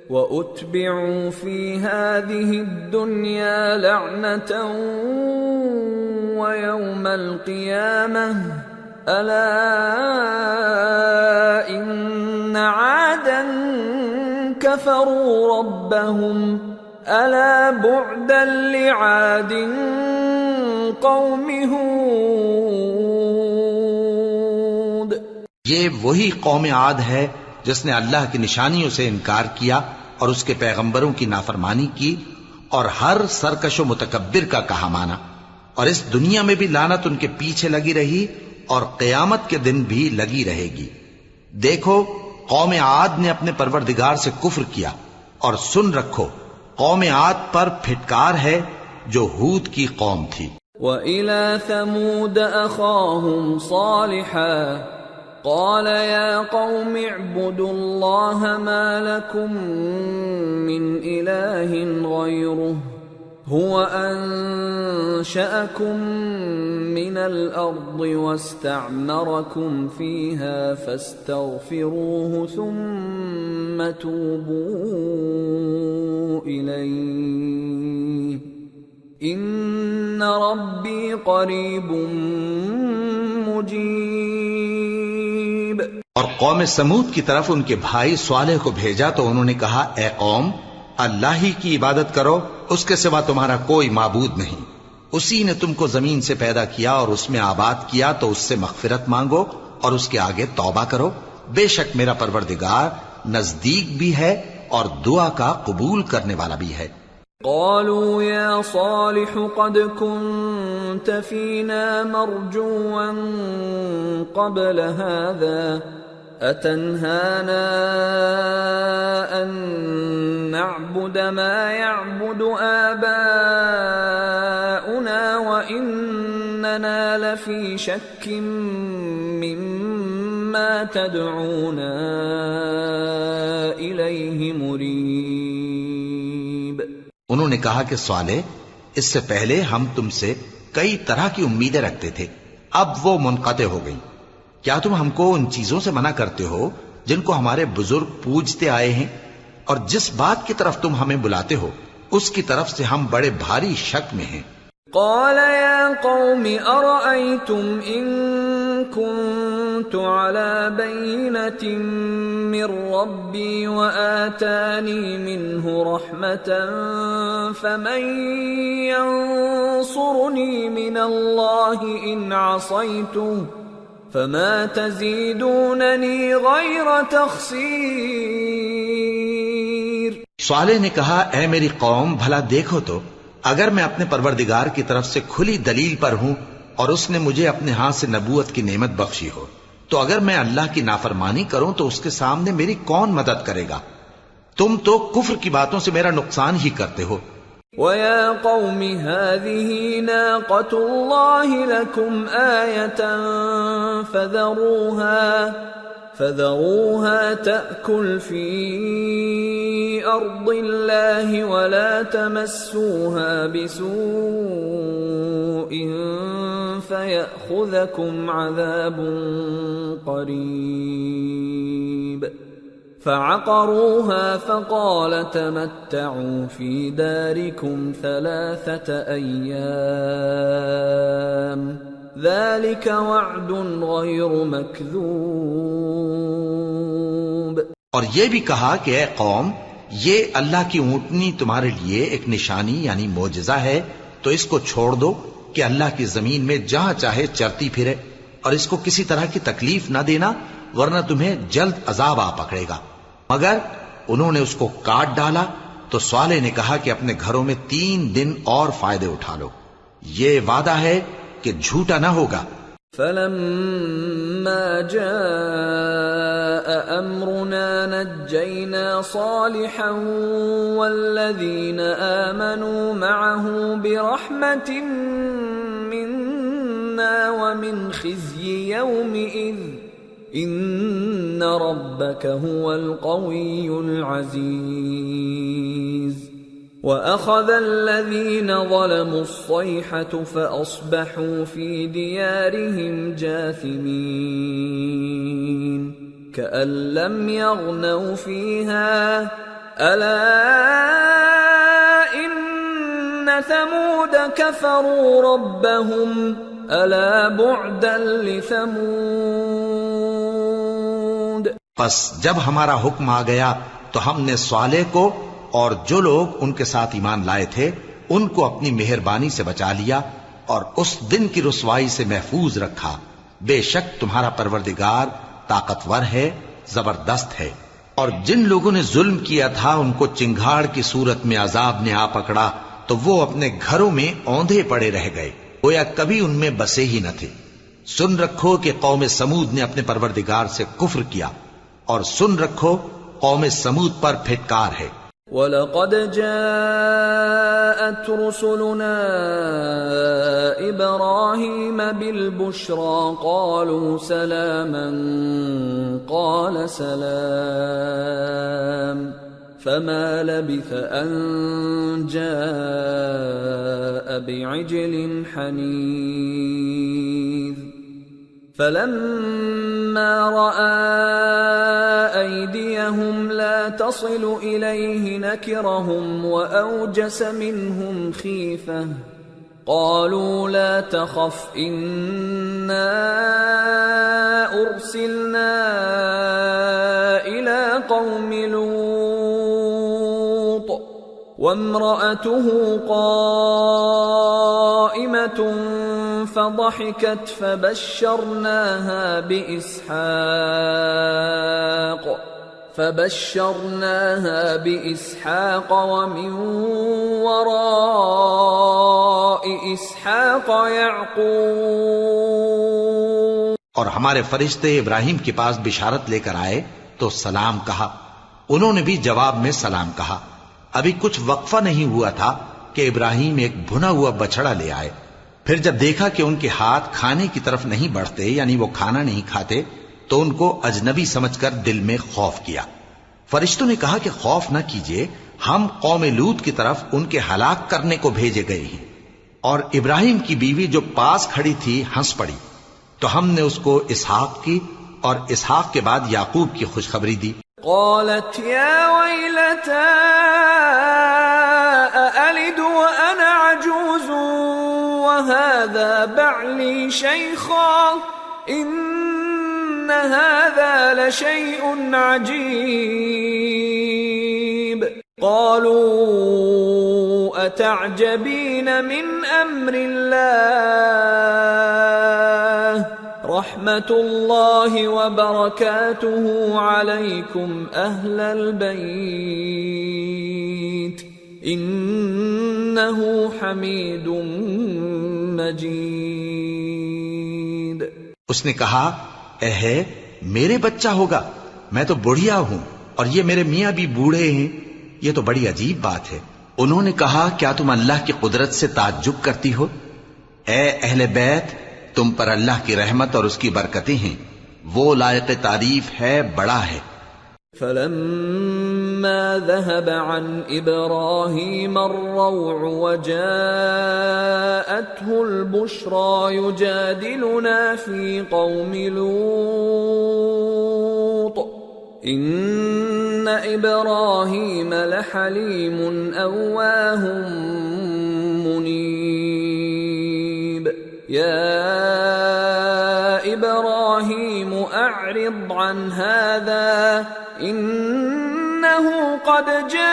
وَأُتْبِعُوا فِي هَذِهِ الدُّنْيَا لَعْنَةً وَيَوْمَ الْقِيَامَةِ أَلَا إِنَّ عَادًا كَفَرُوا رَبَّهُمْ أَلَا بُعْدًا لِعَادٍ قَوْمِ هُودٍ۔ یہ وہی قوم عاد ہے جس نے اللہ کی نشانیوں سے انکار کیا اور اس کے پیغمبروں کی نافرمانی کی اور ہر سرکش و متکبر کا کہا مانا، اور اس دنیا میں بھی لعنت ان کے پیچھے لگی رہی اور قیامت کے دن بھی لگی رہے گی۔ دیکھو قوم عاد نے اپنے پروردگار سے کفر کیا، اور سن رکھو قوم عاد پر پھٹکار ہے جو ہود کی قوم تھی۔ وَإِلَى ثَمُودَ أَخَاهُمْ صَالِحًا قال يا قوم اعبدوا الله ما لكم من إله غيره هو أنشأكم من الأرض واستعمركم فيها فاستغفروه ثم توبوا إليه إن ربي قريب مجيب. اور قوم سمود کی طرف ان کے بھائی صالح کو بھیجا تو انہوں نے کہا اے قوم اللہ ہی کی عبادت کرو، اس کے سوا تمہارا کوئی معبود نہیں. اسی نے تم کو زمین سے پیدا کیا اور اس میں آباد کیا، تو اس سے مغفرت مانگو اور اس کے آگے توبہ کرو. بے شک میرا پروردگار نزدیک بھی ہے اور دعا کا قبول کرنے والا بھی ہے. قالوا يا صالح قد كنت فينا مرجوا قبل هذا أتنهانا أن نعبد ما يعبد آباؤنا وإننا لفي شك مما تدعونا إليه مريب. انہوں نے کہا کہ صالح، اس سے پہلے ہم تم سے کئی طرح کی امیدیں رکھتے تھے، اب وہ منقطع ہو گئی. کیا تم ہم کو ان چیزوں سے منع کرتے ہو جن کو ہمارے بزرگ پوجتے آئے ہیں؟ اور جس بات کی طرف تم ہمیں بلاتے ہو اس کی طرف سے ہم بڑے بھاری شک میں ہیں. قال يا قوم أرأيتم إن كنت على بينة من ربي وآتاني منه رحمة فمن ينصرني من الله إن عصيته فما تزيدونني غير تخسير. صالح نے کہا اے میری قوم بھلا دیکھو تو، اگر میں اپنے پروردگار کی طرف سے کھلی دلیل پر ہوں اور اس نے مجھے اپنے ہاتھ سے نبوت کی نعمت بخشی ہو، تو اگر میں اللہ کی نافرمانی کروں تو اس کے سامنے میری کون مدد کرے گا؟ تم تو کفر کی باتوں سے میرا نقصان ہی کرتے ہو. وَيَا قَوْمِ هَذِهِ نَاقَةُ اللَّهِ لَكُمْ آيَةً فَذَرُوهَا تَأْكُلْ فِي أَرْضِ اللَّهِ وَلَا تَمَسُّوهَا بِسُوءٍ فَيَأْخُذَكُمْ عَذَابٌ قَرِيبٌ. فعقروها فقال تمتعوا في داركم 3 أيام ذلك وعد غير مكذوب. اور یہ بھی کہا کہ اے قوم، یہ اللہ کی اونٹنی تمہارے لیے ایک نشانی یعنی معجزہ ہے، تو اس کو چھوڑ دو کہ اللہ کی زمین میں جہاں چاہے چرتی پھرے، اور اس کو کسی طرح کی تکلیف نہ دینا ورنہ تمہیں جلد عذاب آ پکڑے گا. مگر انہوں نے اس کو کاٹ ڈالا تو صالح نے کہا کہ اپنے گھروں میں 3 دن اور فائدے اٹھا لو، یہ وعدہ ہے کہ جھوٹا نہ ہوگا. فلما جاء امرنا نجينا صالحا والذين آمنوا معه برحمة منا ومن خزي يومئذ ان ربك هو القوي العزيز. واخذ الذين ظلموا الصيحة فاصبحوا في ديارهم جاثمين كأن لم يغنوا فيها الا ان ثمود كفروا ربهم الا بعدا لثمود. پس جب ہمارا حکم آ گیا تو ہم نے صالح کو اور جو لوگ ان کے ساتھ ایمان لائے تھے ان کو اپنی مہربانی سے بچا لیا اور اس دن کی رسوائی سے محفوظ رکھا. بے شک تمہارا پروردگار طاقتور ہے، زبردست ہے. اور جن لوگوں نے ظلم کیا تھا ان کو چنگھاڑ کی صورت میں عذاب نے آ پکڑا تو وہ اپنے گھروں میں اوندھے پڑے رہ گئے، گویا کبھی ان میں بسے ہی نہ تھے. سن رکھو کہ قوم سمود نے اپنے پروردگار سے کفر کیا، اور سن رکھو قوم سمود پر پھٹکار ہے. وَلَقَدْ جَاءَتْ رُسُلُنَا إِبْرَاهِيمَ بِالْبُشْرَى قَالُوا سَلَامًا قَالَ سَلَامٌ فَمَا لَبِثَ أَن جَاءَ بِعِجْلٍ حَنِيذٍ فَلَمَّا رَأَى أَيْدِيَهُمْ لَا تَصِلُ إِلَيْهِ نَكِرَهُمْ وَأَوْجَسَ مِنْهُمْ خِيفَةً قَالُوا لَا تَخَفْ إِنَّا أُرْسِلْنَا إِلَى قَوْمِ لُوطٍ وَامْرَأَتُهُ قَائِمَةٌ فَضَحِكَتْ فبشرناها بإسحاق ومن وراء إسحاق يعقوب. اور ہمارے فرشتے ابراہیم کے پاس بشارت لے کر آئے تو سلام کہا. انہوں نے بھی جواب میں سلام کہا. ابھی کچھ وقفہ نہیں ہوا تھا کہ ابراہیم ایک بھنا ہوا بچڑا لے آئے. پھر جب دیکھا کہ ان کے ہاتھ کھانے کی طرف نہیں بڑھتے، یعنی وہ کھانا نہیں کھاتے، تو ان کو اجنبی سمجھ کر دل میں خوف کیا. فرشتوں نے کہا کہ خوف نہ کیجیے، ہم قوم لوط کی طرف ان کے ہلاک کرنے کو بھیجے گئے ہیں. اور ابراہیم کی بیوی جو پاس کھڑی تھی ہنس پڑی. تو ہم نے اس کو اسحاق کی اور اسحاق کے بعد یعقوب کی خوشخبری دی. قالت يا ويلتى أألد وأنا عجوز وهذا بعلي شيخا إن هذا لشيء عجيب. قالوا أتعجبين من أمر الله رحمة الله وبركاته عليكم أهل البيت إنه حميد مجيد. اس نے کہا اے ہے میرے بچہ ہوگا، میں تو بڑھیا ہوں اور یہ میرے میاں بھی بوڑھے ہیں، یہ تو بڑی عجیب بات ہے. انہوں نے کہا کیا تم اللہ کی قدرت سے تعجب کرتی ہو؟ اے اہل بیت، تم پر اللہ کی رحمت اور اس کی برکتیں ہیں، وہ لائق تعریف ہے، بڑا ہے. فلما ذهب عن إبراهيم الروع وجاءته البشرى يجادلنا في قوم لوط إن إبراهيم لحليم أواه منيب. يا إبراهيم أعرض عن هذا إنه قد جاء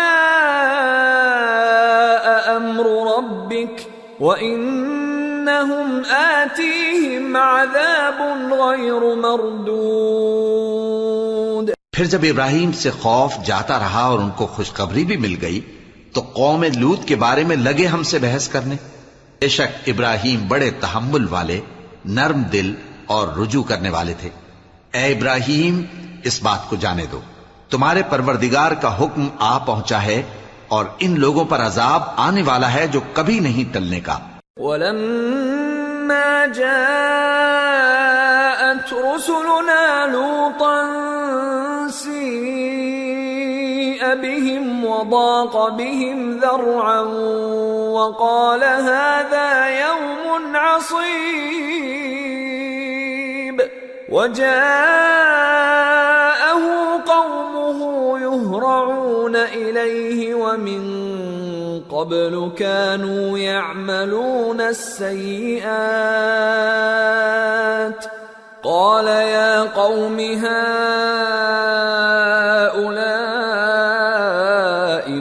أمر ربك وإنهم آتيهم عذاب غير مردود. پھر جب ابراہیم سے خوف جاتا رہا اور ان کو خوشخبری بھی مل گئی تو قوم لوط کے بارے میں لگے ہم سے بحث کرنے. بے شک ابراہیم بڑے تحمل والے، نرم دل اور رجوع کرنے والے تھے. اے ابراہیم، اس بات کو جانے دو، تمہارے پروردگار کا حکم آ پہنچا ہے اور ان لوگوں پر عذاب آنے والا ہے جو کبھی نہیں ٹلنے کا. وَلَمَّا جَاءَتْ رُسُلُنَا لُوطًا سِيءَ بِهِمْ وَضَاقَ بِهِمْ ذَرْعًا وَقَالَ هَذَا يَوْمٌ عَصِيبٌ. وَجَاءَهُ قَوْمُهُ يُهْرَعُونَ إِلَيْهِ وَمِن قَبْلُ كَانُوا يَعْمَلُونَ السَّيِّئَاتِ. قَالَ يَا قَوْمِ هَؤُلَاءِ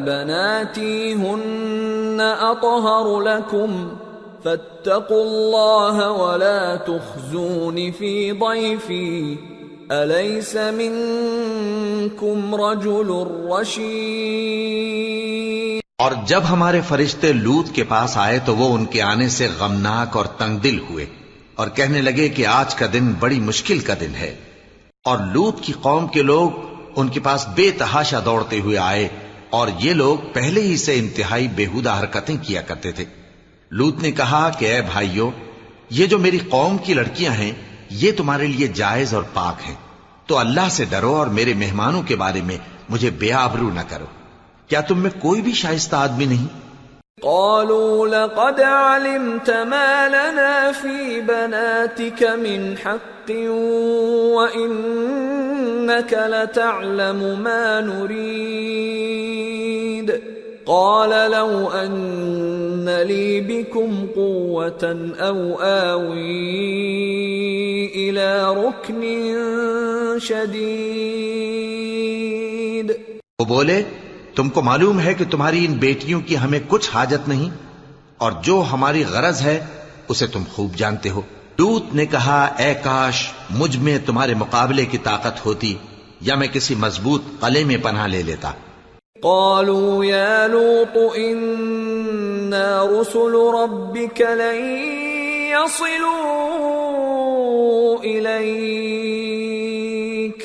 بَنَاتِي هُنَّ أَطْهَرُ لَكُمْ فاتقوا الله ولا تخزون في ضيفي أليس منكم رجل رشيد. اور جب ہمارے فرشتے لوط کے پاس آئے تو وہ ان کے آنے سے غمناک اور تنگ دل ہوئے اور کہنے لگے کہ آج کا دن بڑی مشکل کا دن ہے. اور لوط کی قوم کے لوگ ان کے پاس بے تحاشا دوڑتے ہوئے آئے اور یہ لوگ پہلے ہی سے انتہائی بےہودہ حرکتیں کیا کرتے تھے۔ لوط نے کہا کہ اے بھائیو، یہ جو میری قوم کی لڑکیاں ہیں یہ تمہارے لیے جائز اور پاک ہیں، تو اللہ سے ڈرو اور میرے مہمانوں کے بارے میں مجھے بے آبرو نہ کرو۔ کیا تم میں کوئی بھی شائستہ آدمی نہیں؟ قالوا لقد علمت ما لنا في بناتك من حق وإنك لتعلم ما نريد قال لو أن لي بكم قوة أو آوي إلى ركن شديد۔ وہ بولے تم کو معلوم ہے کہ تمہاری ان بیٹیوں کی ہمیں کچھ حاجت نہیں، اور جو ہماری غرض ہے اسے تم خوب جانتے ہو۔ لوط نے کہا اے کاش مجھ میں تمہارے مقابلے کی طاقت ہوتی، یا میں کسی مضبوط قلعے میں پناہ لے لیتا۔ قالوا يا لوط إنا رسل ربك لن يصلوا إليك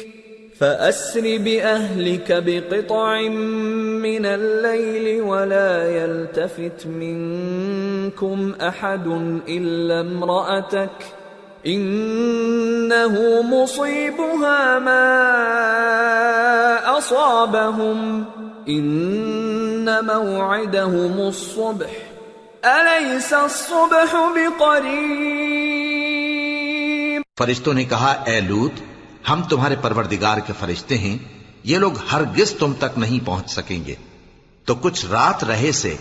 فأسر بأهلك بقطع من الليل ولا يلتفت منكم أحد إلا امرأتك إنه مصيبها ما أصابهم إن موعدهم الصبح أليس الصبح بقريب۔ فرشتوں نے کہا اے لوط، ہم تمہارے پروردگار کے فرشتے ہیں، یہ لوگ ہرگز تم تک نہیں پہنچ سکیں گے، تو کچھ رات رہے سے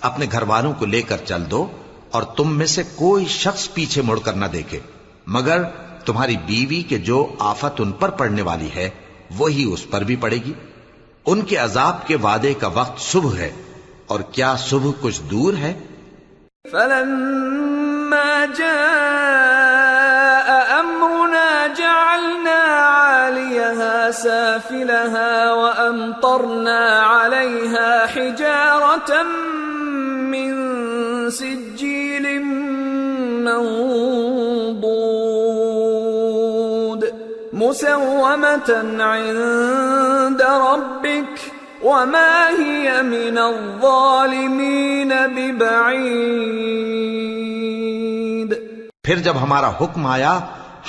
اپنے گھر والوں کو لے کر چل دو، اور تم میں سے کوئی شخص پیچھے مڑ کر نہ دیکھے مگر تمہاری بیوی کے جو آفت ان پر پڑنے والی ہے وہی اس پر بھی پڑے گی۔ ان کے عذاب کے وعدے کا وقت صبح ہے، اور کیا صبح کچھ دور ہے؟ فلما جاء أمرنا جعلنا عاليها سافلها وأمطرنا عليها حجارة من سجيل منضود مسومة عند ربك وما هي من الظالمين ببعيد۔ پھر جب ہمارا حکم آیا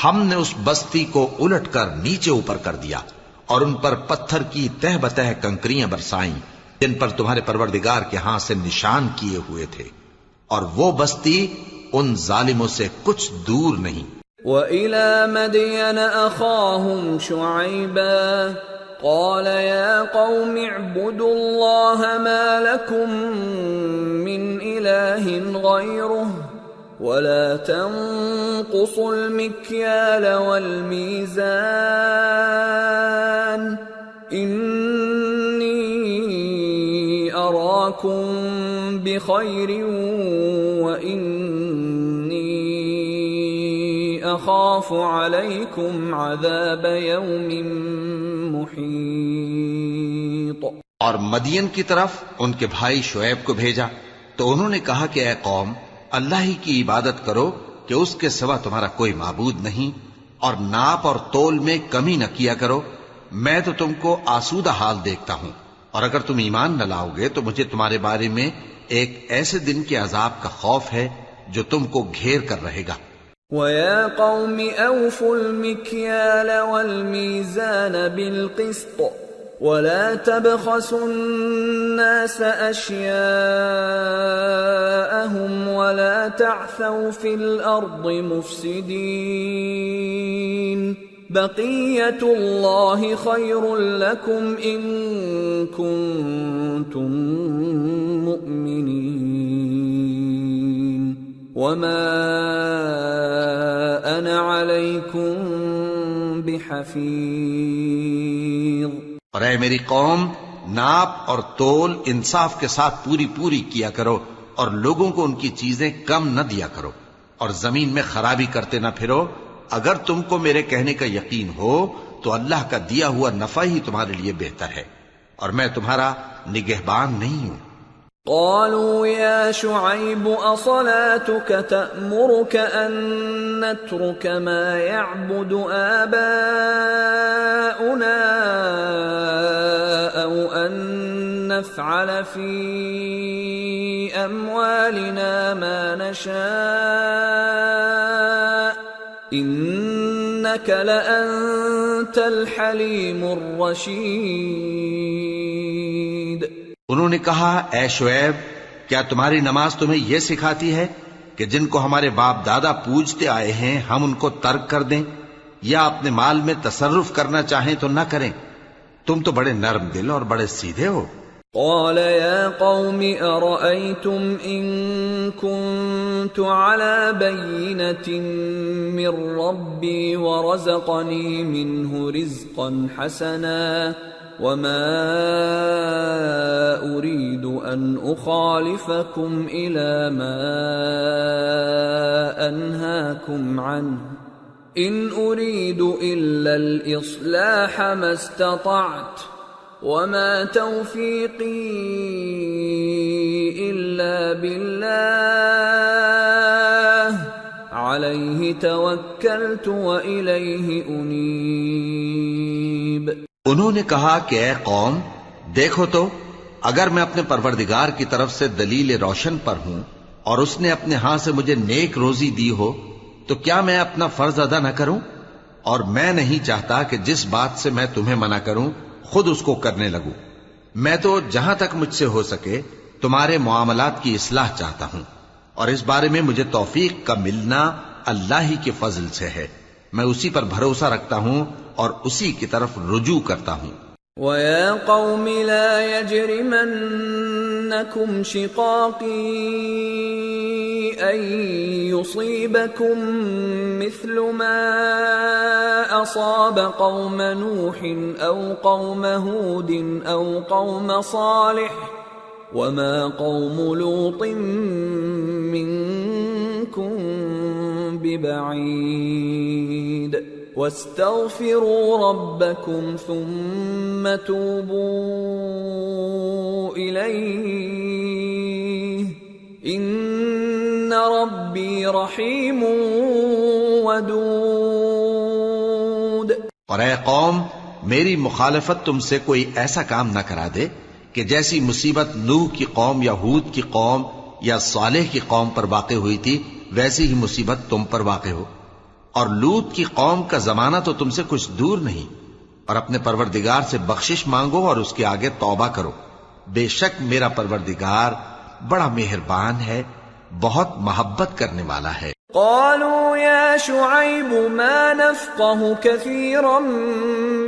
ہم نے اس بستی کو الٹ کر نیچے اوپر کر دیا اور ان پر پتھر کی تہ بتہ کنکریاں برسائیں جن پر تمہارے پروردگار کے ہاں سے نشان کیے ہوئے تھے، اور وہ بستی ان ظالموں سے کچھ دور نہیں۔ وَإِلَى مَدْيَنَ أَخَاهُمْ شُعَيْبًا قَالَ يَا قَوْمِ اعْبُدُوا اللَّهَ مَا لَكُمْ مِنْ إِلَٰهٍ غَيْرُهُ وَلَا تَنقُصُوا الْمِكْيَالَ وَالْمِيزَانَ إِنِّي أَرَاكُمْ بِخَيْرٍ وَإِنِّي أَخَافُ عَلَيْكُمْ عَذَابَ يَوْمٍ محیط۔ اور مدین کی طرف ان کے بھائی شعیب کو بھیجا تو انہوں نے کہا کہ اے قوم، اللہ ہی کی عبادت کرو کہ اس کے سوا تمہارا کوئی معبود نہیں، اور ناپ اور تول میں کمی نہ کیا کرو، میں تو تم کو آسودہ حال دیکھتا ہوں، اور اگر تم ایمان نہ لاؤ گے تو مجھے تمہارے بارے میں ایک ایسے دن کے عذاب کا خوف ہے جو تم کو گھیر کر رہے گا۔ وَيَا قَوْمِ أَوْفُوا الْمِكْيَالَ وَالْمِيزَانَ بِالْقِسْطِ وَلَا تَبْخَسُوا النَّاسَ أَشْيَاءَهُمْ وَلَا تَعْثَوْا فِي الْأَرْضِ مُفْسِدِينَ بَقِيَّةُ اللَّهِ خَيْرٌ لَكُمْ إِن كُنتُم مُؤْمِنِينَ وَمَا أَنَا عَلَيْكُمْ بِحَفِيظٍ۔ اور اے میری قوم، ناپ اور تول انصاف کے ساتھ پوری پوری کیا کرو، اور لوگوں کو ان کی چیزیں کم نہ دیا کرو، اور زمین میں خرابی کرتے نہ پھرو۔ اگر تم کو میرے کہنے کا یقین ہو تو اللہ کا دیا ہوا نفع ہی تمہارے لیے بہتر ہے، اور میں تمہارا نگہبان نہیں ہوں۔ قالوا يا شعيب أصلاتك تأمرك أن نترك ما يعبد آباؤنا أو أن نفعل في أموالنا ما نشاء إنك لأنت الحليم الرشيد۔ انہوں نے کہا اے شعیب کیا تمہاری نماز تمہیں یہ سکھاتی ہے کہ جن کو ہمارے باپ دادا پوجتے آئے ہیں ہم ان کو ترک کر دیں یا اپنے مال میں تصرف کرنا چاہیں تو نہ کریں؟ تم تو بڑے نرم دل اور بڑے سیدھے ہو۔ قال يا قوم أرأيتم إن كنت على بينة من ربي ورزقني منه رزقا حسنا وما أريد أن أخالفكم إلى ما أنهاكم عنه إن أريد إلا الإصلاح ما استطعت وما توفيقي إلا بالله عليه توكلت وإليه أنيب۔ انہوں نے کہا کہ اے قوم دیکھو تو اگر میں اپنے پروردگار کی طرف سے دلیل روشن پر ہوں اور اس نے اپنے ہاں سے مجھے نیک روزی دی ہو تو کیا میں اپنا فرض ادا نہ کروں؟ اور میں نہیں چاہتا کہ جس بات سے میں تمہیں منع کروں خود اس کو کرنے لگوں۔ میں تو جہاں تک مجھ سے ہو سکے تمہارے معاملات کی اصلاح چاہتا ہوں، اور اس بارے میں مجھے توفیق کا ملنا اللہ ہی کے فضل سے ہے۔ میں اسی پر بھروسہ رکھتا ہوں اور اسی کی طرف رجوع کرتا ہوں۔ وَيَا قَوْمِ لَا يَجْرِمَنَّكُمْ شِقَاقِي أَن يُصِيبَكُم مِّثْلُ مَا أَصَابَ قَوْمَ نُوحٍ أَوْ قَوْمَ هُودٍ أَوْ قَوْمَ صَالِحٍ وَمَا قَوْمُ لُوطٍ مِّنكُم بِبَعِيدٍ وَاسْتَغْفِرُوا رَبَّكُمْ ثُمَّ تُوبُوا إِلَيْهِ إِنَّ رَبِّي رَحِيمٌ وَدُودٌ۔ اور اے قوم میری مخالفت تم سے کوئی ایسا کام نہ کرا دے کہ جیسی مصیبت نوح کی قوم یا ہود کی قوم یا صالح کی قوم پر واقع ہوئی تھی ویسی ہی مصیبت تم پر واقع ہو۔ اور لوط کی قوم کا زمانہ تو تم سے کچھ دور نہیں، اور اپنے پروردگار سے بخشش مانگو اور اس کے آگے توبہ کرو، بے شک میرا پروردگار بڑا مہربان ہے، بہت محبت کرنے والا ہے۔ قالوا يا شعيب ما نفقه كثيرا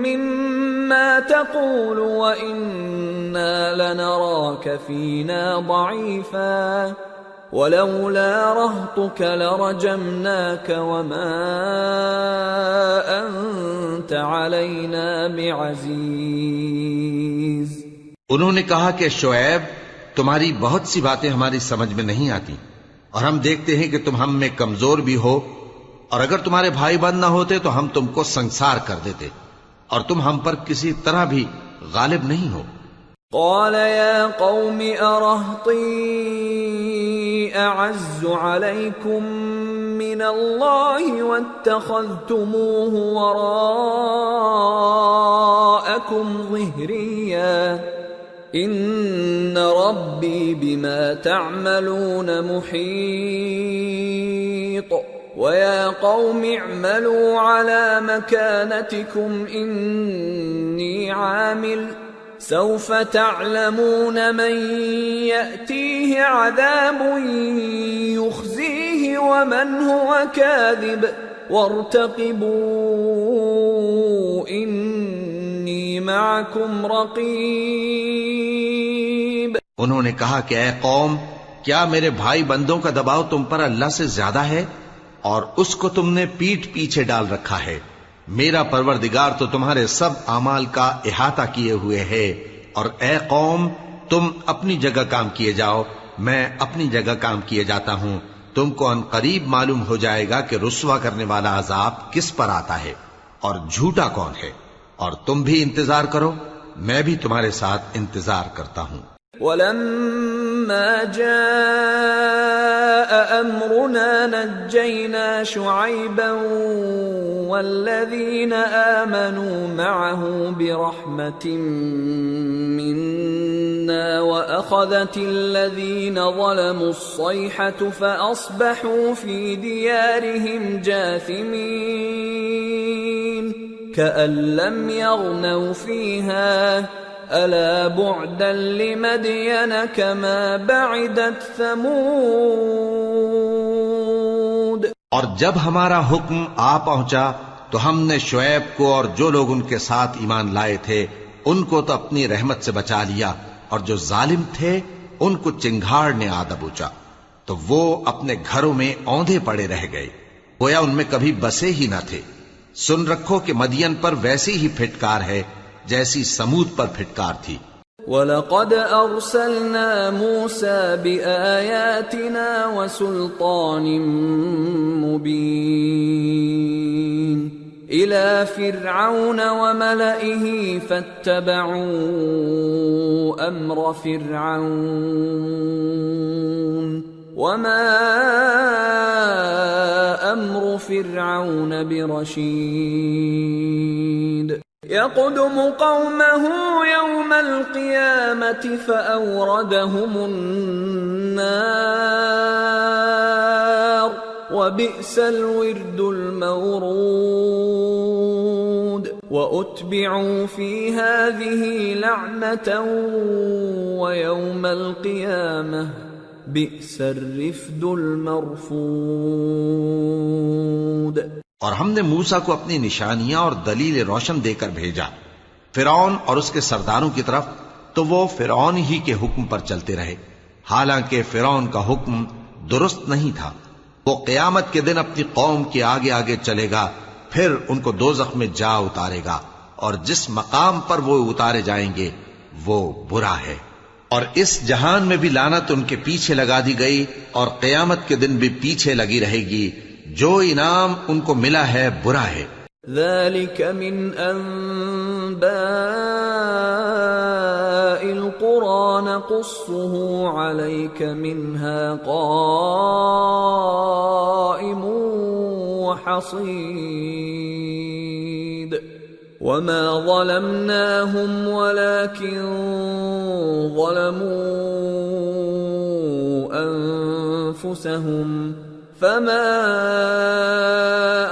مما تقول وإنا لنراك فينا ضعيفا ولولا رهطك لرجمناك وما أنت علينا بعزيز۔ انہوں نے کہا کہ شعیب تمہاری بہت سی باتیں ہماری سمجھ میں نہیں آتی، اور ہم دیکھتے ہیں کہ تم ہم میں کمزور بھی ہو، اور اگر تمہارے بھائی بند نہ ہوتے تو ہم تم کو سنسار کر دیتے، اور تم ہم پر کسی طرح بھی غالب نہیں ہو۔ قال يا قوم أرهطي أعز عليكم من الله واتخذتموه وراءكم ظهريا إن ربي بما تعملون محيط ويا قوم اعملوا على مكانتكم إني عامل سوف تعلمون من يأتيه عذاب يخزيه ومن هو كاذب وارتقبوا إني معكم رقيب۔ انہوں نے کہا کہ اے قوم کیا میرے بھائی بندوں کا دباؤ تم پر اللہ سے زیادہ ہے، اور اس کو تم نے پیٹھ پیچھے ڈال رکھا ہے؟ میرا پروردگار تو تمہارے سب اعمال کا احاطہ کیے ہوئے ہے، اور اے قوم تم اپنی جگہ کام کیے جاؤ، میں اپنی جگہ کام کیے جاتا ہوں۔ تم کو ان قریب معلوم ہو جائے گا کہ رسوا کرنے والا عذاب کس پر آتا ہے اور جھوٹا کون ہے، اور تم بھی انتظار کرو، میں بھی تمہارے ساتھ انتظار کرتا ہوں۔ فلما جاء أمرنا نجينا شعيبا والذين آمنوا معه برحمة منا وأخذت الذين ظلموا الصيحة فأصبحوا في ديارهم جاثمين كأن لم يغنوا فيها ألا بعدا لمدين كما بعدت ثمود. اور جب ہمارا حکم آ پہنچا تو ہم نے شعیب کو اور جو لوگ ان کے ساتھ ایمان لائے تھے ان کو تو اپنی رحمت سے بچا لیا، اور جو ظالم تھے ان کو چنگھاڑ نے آ دبوچا تو وہ اپنے گھروں میں اوندھے پڑے رہ گئے، گویا ان میں کبھی بسے ہی نہ تھے. سن رکھو کہ مدین پر ویسی ہی پھٹکار ہے جیسی سمود پر پھٹکار تھی. وَلَقَدْ أَرْسَلْنَا مُوسَى بِآيَاتِنَا وَسُلْطَانٍ مُبِينٍ إِلَى فِرْعَوْنَ وَمَلَئِهِ فَاتَّبَعُوا أَمْرَ فِرْعَوْنَ وَمَا أَمْرُ فِرْعَوْنَ بِرَشِيدٍ يَقْدُمُ قَوْمَهُ يَوْمَ الْقِيَامَةِ فَأَوْرَدَهُمُ النَّارَ وَبِئْسَ الْوِرْدُ الْمَوْرُودُ وَأُتْبِعُوا فِي هَذِهِ لَعْنَةً وَيَوْمَ الْقِيَامَةِ بِئْسَ الرِّفْدُ الْمَرْفُودُ. اور ہم نے موسیٰ کو اپنی نشانیاں اور دلیل روشن دے کر بھیجا فرعون اور اس کے سرداروں کی طرف، تو وہ فرعون ہی کے حکم پر چلتے رہے، حالانکہ فرعون کا حکم درست نہیں تھا. وہ قیامت کے دن اپنی قوم کے آگے آگے چلے گا، پھر ان کو دوزخ میں جا اتارے گا، اور جس مقام پر وہ اتارے جائیں گے وہ برا ہے. اور اس جہان میں بھی لعنت ان کے پیچھے لگا دی گئی، اور قیامت کے دن بھی پیچھے لگی رہے گی. جو انعام ان کو ملا ہے برا ہے. ذلك من أنباء القرى نقصه عليك منها قائم وحصيد وما ظلمناهم ولكن ظلموا أنفسهم فما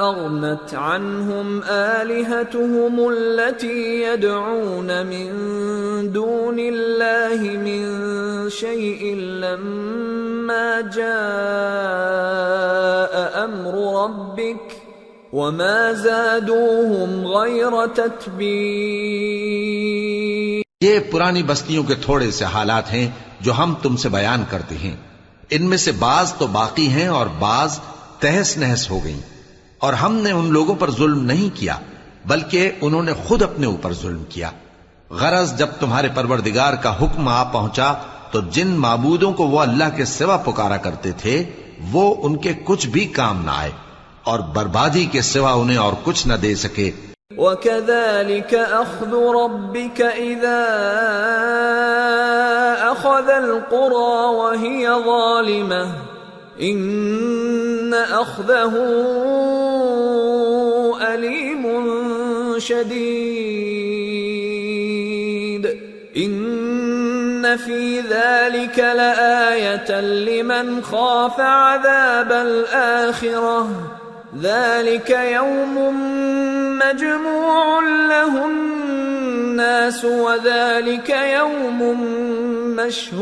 أغنت عنهم آلهتهم التي يدعون من دون الله من شيء لما جاء أمر ربك وما زادوهم غير تتبيب. یہ پرانی بستیوں کے تھوڑے سے حالات ہیں جو ہم تم سے بیان کرتے ہیں. ان میں سے بعض تو باقی ہیں اور بعض تہس نہس ہو گئیں. اور ہم نے ان لوگوں پر ظلم نہیں کیا بلکہ انہوں نے خود اپنے اوپر ظلم کیا. غرض جب تمہارے پروردگار کا حکم آ پہنچا تو جن معبودوں کو وہ اللہ کے سوا پکارا کرتے تھے وہ ان کے کچھ بھی کام نہ آئے اور بربادی کے سوا انہیں اور کچھ نہ دے سکے. وَكَذَلِكَ أَخْذُ رَبِّكَ إِذَا أَخَذَ الْقُرَى وَهِيَ ظَالِمَةٌ إِنَّ أَخْذَهُ أَلِيمٌ شَدِيدٌ إِنَّ فِي ذَلِكَ لَآيَةً لِمَنْ خَافَ عَذَابَ الْآخِرَةِ ذَلِكَ يَوْمٌ مَجْمُوعٌ لَهُ النَّاسُ وَذَلِكَ يَوْمٌ مَشْهُودٌ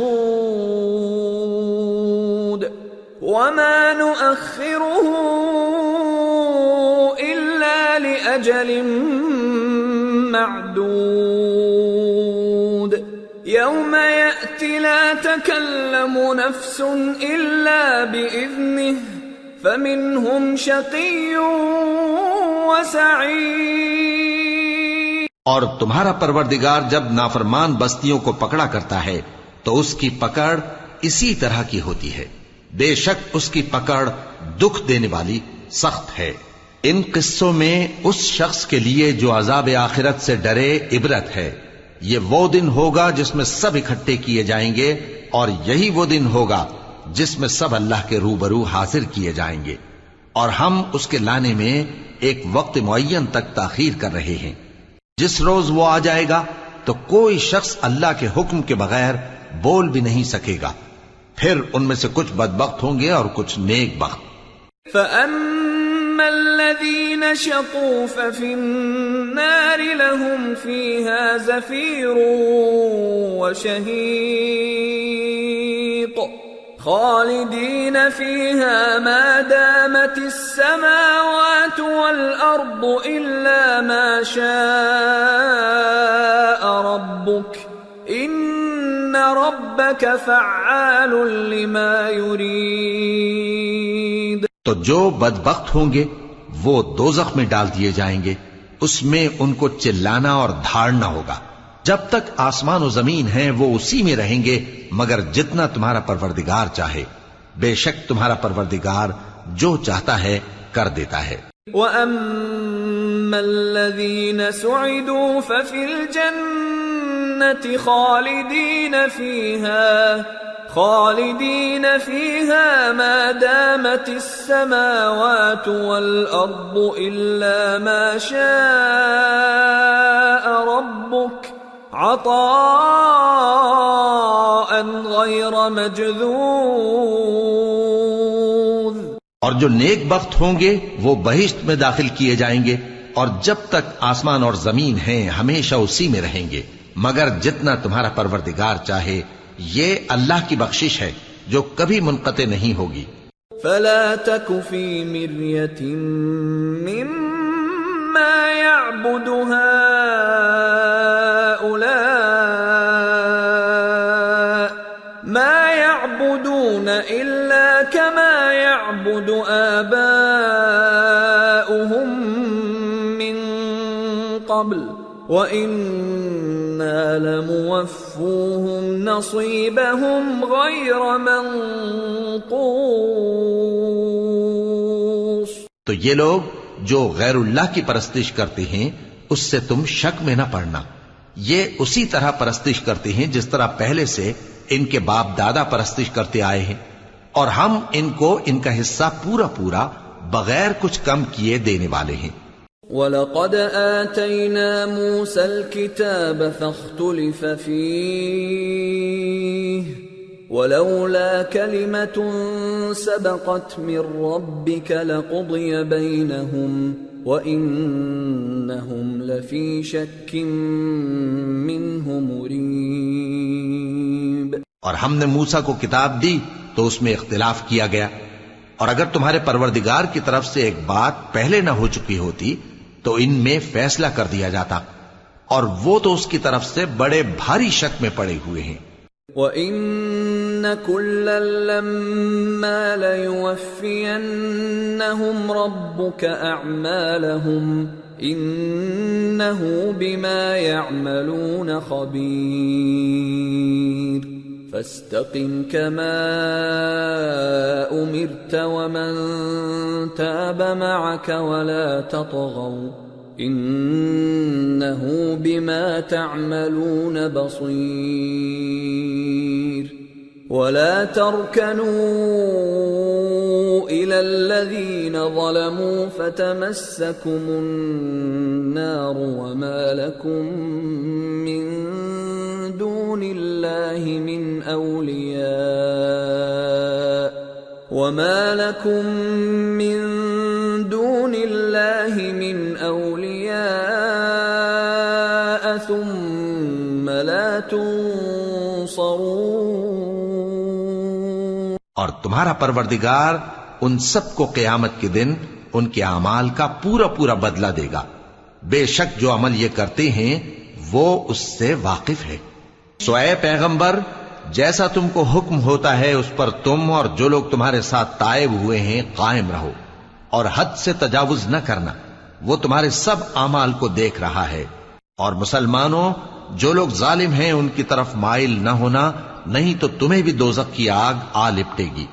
وَمَا نُؤَخِّرُهُ إِلَّا لِأَجَلٍ مَعْدُودٍ يَوْمَ يَأْتِ لَا تَكَلَّمُ نَفْسٌ إِلَّا بِإِذْنِهِ فَمِنْهُمْ شَقِيٌّ وَسَعِيدٌ. اور تمہارا پروردگار جب نافرمان بستیوں کو پکڑا کرتا ہے تو اس کی پکڑ اسی طرح کی ہوتی ہے. بے شک اس کی پکڑ دکھ دینے والی سخت ہے. ان قصوں میں اس شخص کے لیے جو عذاب آخرت سے ڈرے عبرت ہے. یہ وہ دن ہوگا جس میں سب اکٹھے کیے جائیں گے اور یہی وہ دن ہوگا جس میں سب اللہ کے روبرو حاضر کیے جائیں گے، اور ہم اس کے لانے میں ایک وقت معین تک تاخیر کر رہے ہیں۔ جس روز وہ آ جائے گا تو کوئی شخص اللہ کے حکم کے بغیر بول بھی نہیں سکے گا، پھر ان میں سے کچھ بدبخت ہوں گے اور کچھ نیک بخت۔ فَأَمَّا الَّذِينَ شَقُوا فَفِي النَّارِ لَهُمْ فِيهَا زَفِيرٌ وَشَهِيقٌ خَالِدِينَ فِيهَا مَا دَامَتِ السَّمَاوَاتُ وَالْأَرْضُ إِلَّا مَا شَاءَ رَبُّكَ إِنَّ رَبَّكَ فَعَّالٌ لِمَا يُرِيدُ۔ تو جو بدبخت ہوں گے وہ دوزخ میں ڈال دیے جائیں گے، اس میں ان کو چلانا اور دھاڑنا ہوگا۔ جب تک آسمان و زمین ہیں وہ اسی میں رہیں گے مگر جتنا تمہارا پروردگار چاہے، بے شک تمہارا پروردگار جو چاہتا ہے کر دیتا ہے۔ وَأَمَّا الَّذِينَ سُعِدُوا فَفِي الْجَنَّةِ خالدين فيها ما دامت السماوات والأرض إلا ما شاء ربك عطاء غير مجذوذ۔ اور جو نیک بخت ہوں گے وہ بہشت میں داخل کیے جائیں گے، اور جب تک آسمان اور زمین ہیں ہمیشہ اسی میں رہیں گے مگر جتنا تمہارا پروردگار چاہے، یہ اللہ کی بخشش ہے جو کبھی منقطع نہیں ہوگی۔ فلا تك في مرية مما يعبد هؤلاء ما يعبدون إلا كما يعبد آباؤهم من قبل وَإِنَّا لَمُوَفُّوهُمْ نَصِيبَهُمْ غَيْرَ مَنْقُوصٍ۔ تو یہ لوگ جو غیر اللہ کی پرستش کرتے ہیں اس سے تم شک میں نہ پڑنا، یہ اسی طرح پرستش کرتے ہیں جس طرح پہلے سے ان کے باپ دادا پرستش کرتے آئے ہیں، اور ہم ان کو ان کا حصہ پورا پورا بغیر کچھ کم کیے دینے والے ہیں۔ وَلَقَدْ آتَيْنَا مُوسَى الْكِتَابَ فَاخْتُلِفَ فِيهِ وَلَوْلَا كَلِمَةٌ سَبَقَتْ مِنْ رَبِّكَ لَقُضِيَ بَيْنَهُمْ وَإِنَّهُمْ لَفِي شَكٍّ مِّنْهُ مُرِيبٍ۔ اور ہم نے موسیٰ کو کتاب دی تو اس میں اختلاف کیا گیا، اور اگر تمہارے پروردگار کی طرف سے ایک بات پہلے نہ ہو چکی ہوتی تو ان میں فیصلہ کر دیا جاتا، اور وہ تو اس کی طرف سے بڑے بھاری شک میں پڑے ہوئے ہیں۔ وَإِنَّ كُلًّا لَمَّا لَيُوَفِّيَنَّهُمْ رَبُّكَ أَعْمَالَهُمْ إِنَّهُ بِمَا يَعْمَلُونَ خَبِيرٌ۔ فَاسْتَقِمْ كَمَا أُمِرْتَ وَمَنْ تَابَ مَعَكَ وَلَا تَطْغَوْا إِنَّهُ بِمَا تَعْمَلُونَ بَصِيرٌ۔ وَلَا تَرْكَنُوا إِلَى الَّذِينَ ظَلَمُوا فَتَمَسَّكُمُ النَّارُ وَمَا لَكُمْ مِنْ دون الله من أولياء وما لكم من دون الله من أولياء ثم لا تنصرون۔ اور تمہارا پروردگار ان سب کو قیامت کے دن ان کے اعمال کا پورا پورا بدلہ دے گا، بے شک جو عمل یہ کرتے ہیں وہ اس سے واقف ہے۔ سو اے پیغمبر، جیسا تم کو حکم ہوتا ہے اس پر تم اور جو لوگ تمہارے ساتھ تائب ہوئے ہیں قائم رہو، اور حد سے تجاوز نہ کرنا، وہ تمہارے سب اعمال کو دیکھ رہا ہے۔ اور مسلمانوں، جو لوگ ظالم ہیں ان کی طرف مائل نہ ہونا، نہیں تو تمہیں بھی دوزخ کی آگ آ لپٹے گی،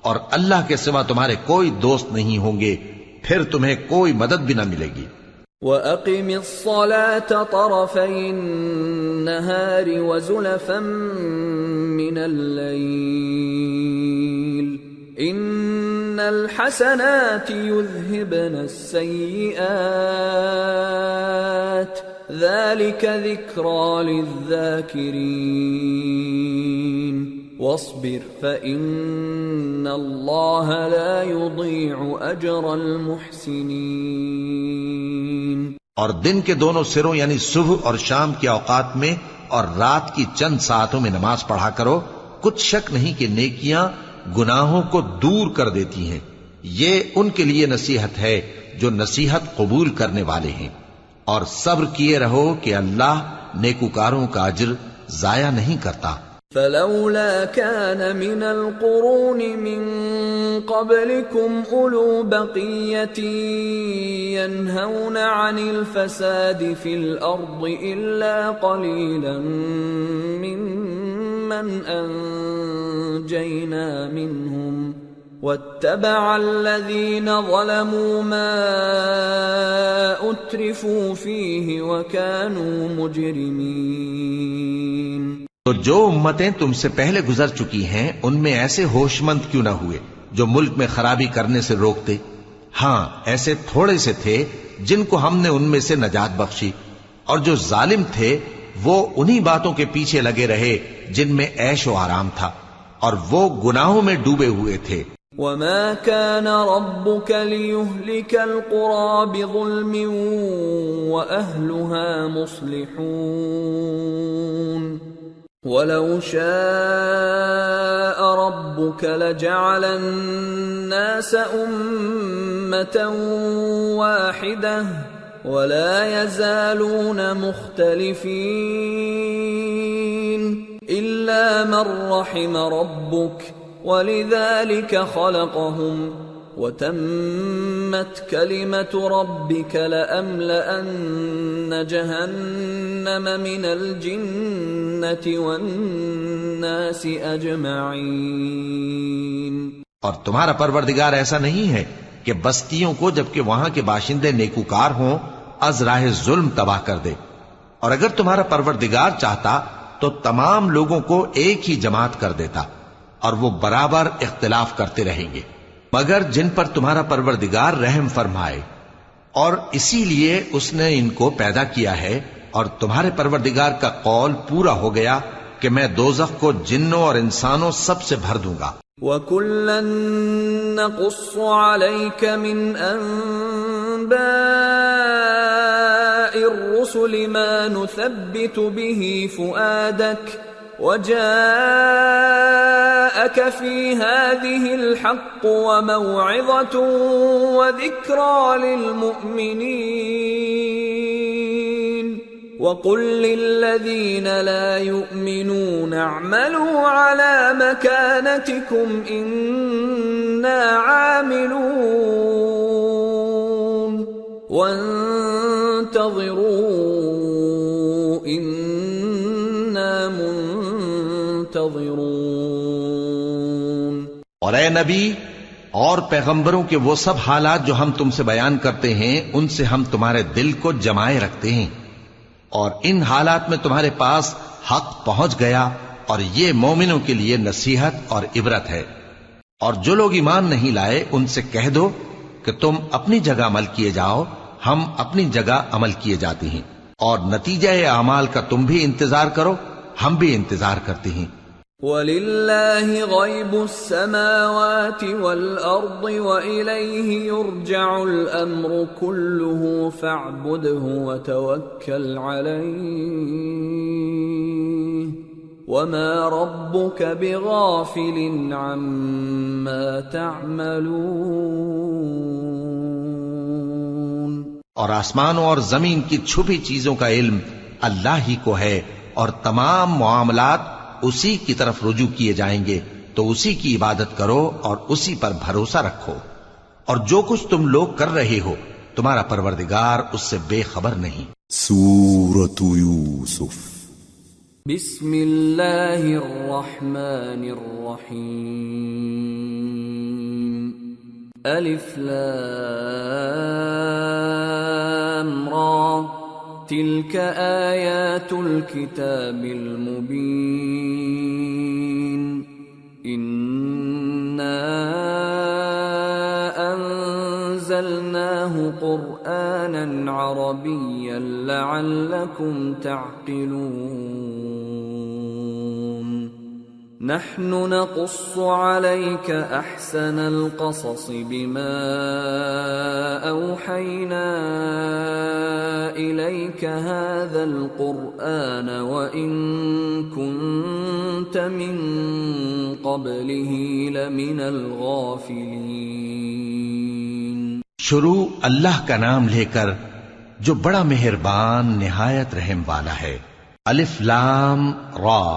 اور اللہ کے سوا تمہارے کوئی دوست نہیں ہوں گے، پھر تمہیں کوئی مدد بھی نہ ملے گی۔ وَأَقِمِ الصَّلَاةَ طَرَفَيِ النَّهَارِ وَزُلَفًا من الليل إن الحسنات يذهبن السيئات ذلك ذكرى للذاكرين واصبر فإن الله لا يضيع أجر المحسنين۔ اور دن کے دونوں سروں یعنی صبح اور شام کے اوقات میں اور رات کی چند ساعتوں میں نماز پڑھا کرو، کچھ شک نہیں کہ نیکیاں گناہوں کو دور کر دیتی ہیں۔ یہ ان کے لیے نصیحت ہے جو نصیحت قبول کرنے والے ہیں، اور صبر کیے رہو کہ اللہ نیکوکاروں کا اجر ضائع نہیں کرتا۔ فلولا كان من القرون من قبلكم أولو بقية ينهون عن الفساد في الأرض إلا قليلا ممن أنجينا منهم واتبع الذين ظلموا ما أترفوا فيه وكانوا مجرمين۔ تو جو امتیں تم سے پہلے گزر چکی ہیں ان میں ایسے ہوش مند کیوں نہ ہوئے جو ملک میں خرابی کرنے سے روکتے؟ ہاں ایسے تھوڑے سے تھے جن کو ہم نے ان میں سے نجات بخشی، اور جو ظالم تھے وہ انہی باتوں کے پیچھے لگے رہے جن میں عیش و آرام تھا، اور وہ گناہوں میں ڈوبے ہوئے تھے۔ وما كان ربك ليهلك القرى بظلم وأهلها مصلحون ولو شاء ربك لجعل الناس أمة واحدة ولا يزالون مختلفين إلا من رحم ربك ولذلك خلقهم وتمت كلمة ربك لأملأن جهنم من الجنة والناس أجمعين۔ اور تمہارا پروردگار ایسا نہیں ہے کہ بستیوں کو جبکہ وہاں کے باشندے نیکوکار ہوں از راہ ظلم تباہ کر دے، اور اگر تمہارا پروردگار چاہتا تو تمام لوگوں کو ایک ہی جماعت کر دیتا، اور وہ برابر اختلاف کرتے رہیں گے، مگر جن پر تمہارا پروردگار رحم فرمائے، اور اسی لیے اس نے ان کو پیدا کیا ہے۔ اور تمہارے پروردگار کا قول پورا ہو گیا کہ میں دوزخ کو جنوں اور انسانوں سب سے بھر دوں گا۔ وَكُلًّا نَّقُصُّ عَلَيْكَ مِنْ أَنبَاءِ الرُّسُلِ مَا نُثَبِّتُ بِهِ فُؤَادَكَ وَجَاءَكَ فِي هَٰذِهِ الْحَقُّ وَمَوْعِظَةٌ وَذِكْرَىٰ لِلْمُؤْمِنِينَ وَقُل لِّلَّذِينَ لَا يُؤْمِنُونَ اعْمَلُوا عَلَىٰ مَكَانَتِكُمْ إِنَّا عَامِلُونَ وَانتَظِرُوا إِنَّا منتظرون۔ اور اے نبی اور پیغمبروں کے وہ سب حالات جو ہم تم سے بیان کرتے ہیں ان سے ہم تمہارے دل کو جمائے رکھتے ہیں، اور ان حالات میں تمہارے پاس حق پہنچ گیا، اور یہ مومنوں کے لیے نصیحت اور عبرت ہے۔ اور جو لوگ ایمان نہیں لائے ان سے کہہ دو کہ تم اپنی جگہ عمل کیے جاؤ، ہم اپنی جگہ عمل کیے جاتے ہیں، اور نتیجہ اعمال کا تم بھی انتظار کرو، ہم بھی انتظار کرتے ہیں۔ وَلِلَّهِ غَيْبُ السَّمَاوَاتِ وَالْأَرْضِ وَإِلَيْهِ يُرْجَعُ الْأَمْرُ كُلُّهُ فَاعْبُدْهُ وَتَوَكَّلْ عَلَيْهِ وَمَا رَبُّكَ بِغَافِلٍ عَمَّا تَعْمَلُونَ۔ اور آسمانوں اور زمین کی چھپی چیزوں کا علم اللہ ہی کو ہے، اور تمام معاملات اسی کی طرف رجوع کیے جائیں گے، تو اسی کی عبادت کرو اور اسی پر بھروسہ رکھو، اور جو کچھ تم لوگ کر رہے ہو تمہارا پروردگار اس سے بے خبر نہیں۔ سورة یوسف بسم اللہ الرحمن الرحیم الف لام را تلك آیات الکتاب المبین انا انزلناه قرآنا عربیا لعلکم تعقلون نحن نقص عليك احسن القصص بما اوحينا اليك هذا القرآن وان كنت من قبله لمن الغافلين. شروع اللہ کا نام لے کر جو بڑا مہربان نہایت رحم والا ہے. الف لام را،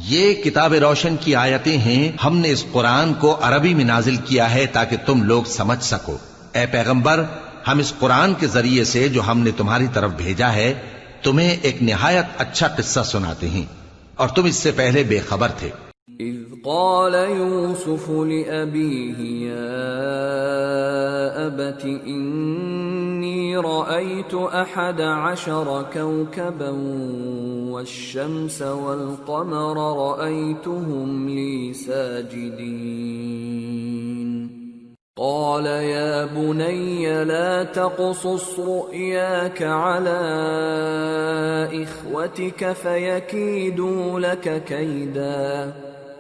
یہ کتاب روشن کی آیتیں ہیں. ہم نے اس قرآن کو عربی میں نازل کیا ہے تاکہ تم لوگ سمجھ سکو. اے پیغمبر، ہم اس قرآن کے ذریعے سے جو ہم نے تمہاری طرف بھیجا ہے تمہیں ایک نہایت اچھا قصہ سناتے ہیں اور تم اس سے پہلے بے خبر تھے. اذ قال يوسف لأبيه يا أبت إني رأيت 11 كوكبا والشمس والقمر رأيتهم لي ساجدين قال يا بني لا تقصص رؤياك على إخوتك فيكيدوا لك كيدا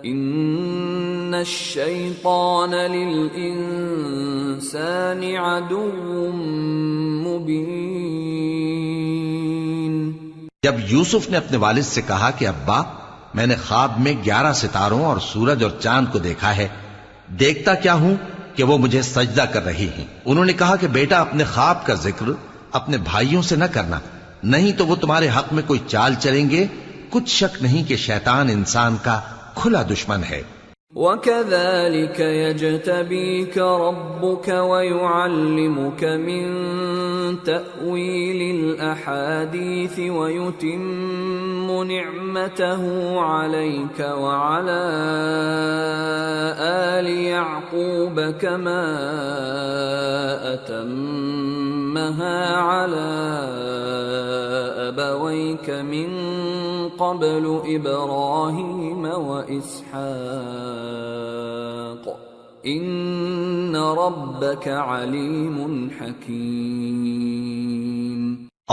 ان الشیطان للانسان عدو مبین. جب یوسف نے اپنے والد سے کہا کہ ابا، میں نے خواب میں 11 ستاروں اور سورج اور چاند کو دیکھا ہے، دیکھتا کیا ہوں کہ وہ مجھے سجدہ کر رہی ہیں. انہوں نے کہا کہ بیٹا، اپنے خواب کا ذکر اپنے بھائیوں سے نہ کرنا، نہیں تو وہ تمہارے حق میں کوئی چال چلیں گے. کچھ شک نہیں کہ شیطان انسان کا کھلا دشمن ہے. وَكَذَلِكَ يَجْتَبِيكَ رَبُّكَ وَيُعَلِّمُكَ مِن تَأْوِيلِ الْأَحَادِيثِ وَيُتِمُّ نِعْمَتَهُ عَلَيْكَ وَعَلَى آلِ يَعْقُوبَ كَمَا أَتَمَّهَا عَلَى أَبَوَيْكَ مِن قبل ابراہیم و اسحاق ان ربک علیم حکیم.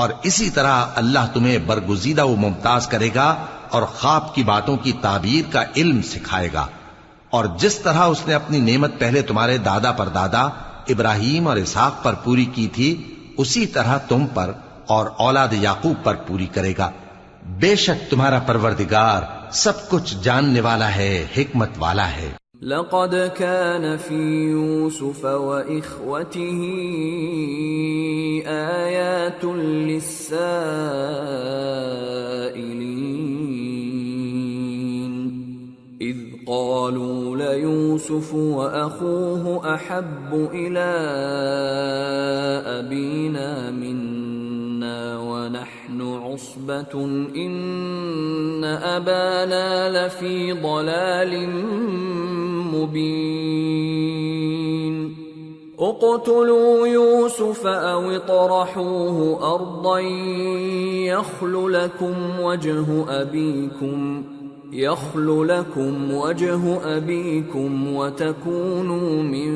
اور اسی طرح اللہ تمہیں برگزیدہ و ممتاز کرے گا اور خواب کی باتوں کی تعبیر کا علم سکھائے گا. اور جس طرح اس نے اپنی نعمت پہلے تمہارے دادا پر دادا ابراہیم اور اسحاق پر پوری کی تھی، اسی طرح تم پر اور اولاد یعقوب پر پوری کرے گا. بے شک تمہارا پروردگار سب کچھ جاننے والا ہے، حکمت والا ہے. لقد كان في يوسف وإخوته آيات للسائلين إذ قالوا ليوسف وأخوه أحب إلى أبينا منا ونحن عصبة إن أبانا لفي ضلال مبين اقتلوا يوسف أو اطرحوه أرضا يخل لكم وجه أبيكم وتكونوا من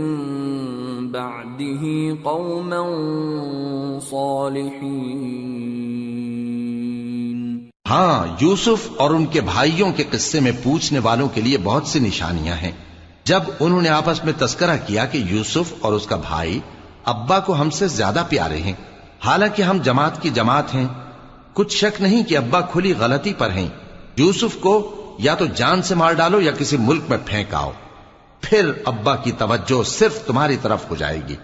بعده قوما صالحين. ہاں، یوسف اور ان کے بھائیوں کے قصے میں پوچھنے والوں کے لیے بہت سی نشانیاں ہیں. جب انہوں نے آپس میں تذکرہ کیا کہ یوسف اور اس کا بھائی ابا کو ہم سے زیادہ پیارے ہیں، حالانکہ ہم جماعت کی جماعت ہیں، کچھ شک نہیں کہ ابا کھلی غلطی پر ہیں. یوسف کو یا تو جان سے مار ڈالو یا کسی ملک میں پھینک آؤ، پھر ابا کی توجہ صرف تمہاری طرف ہو جائے گی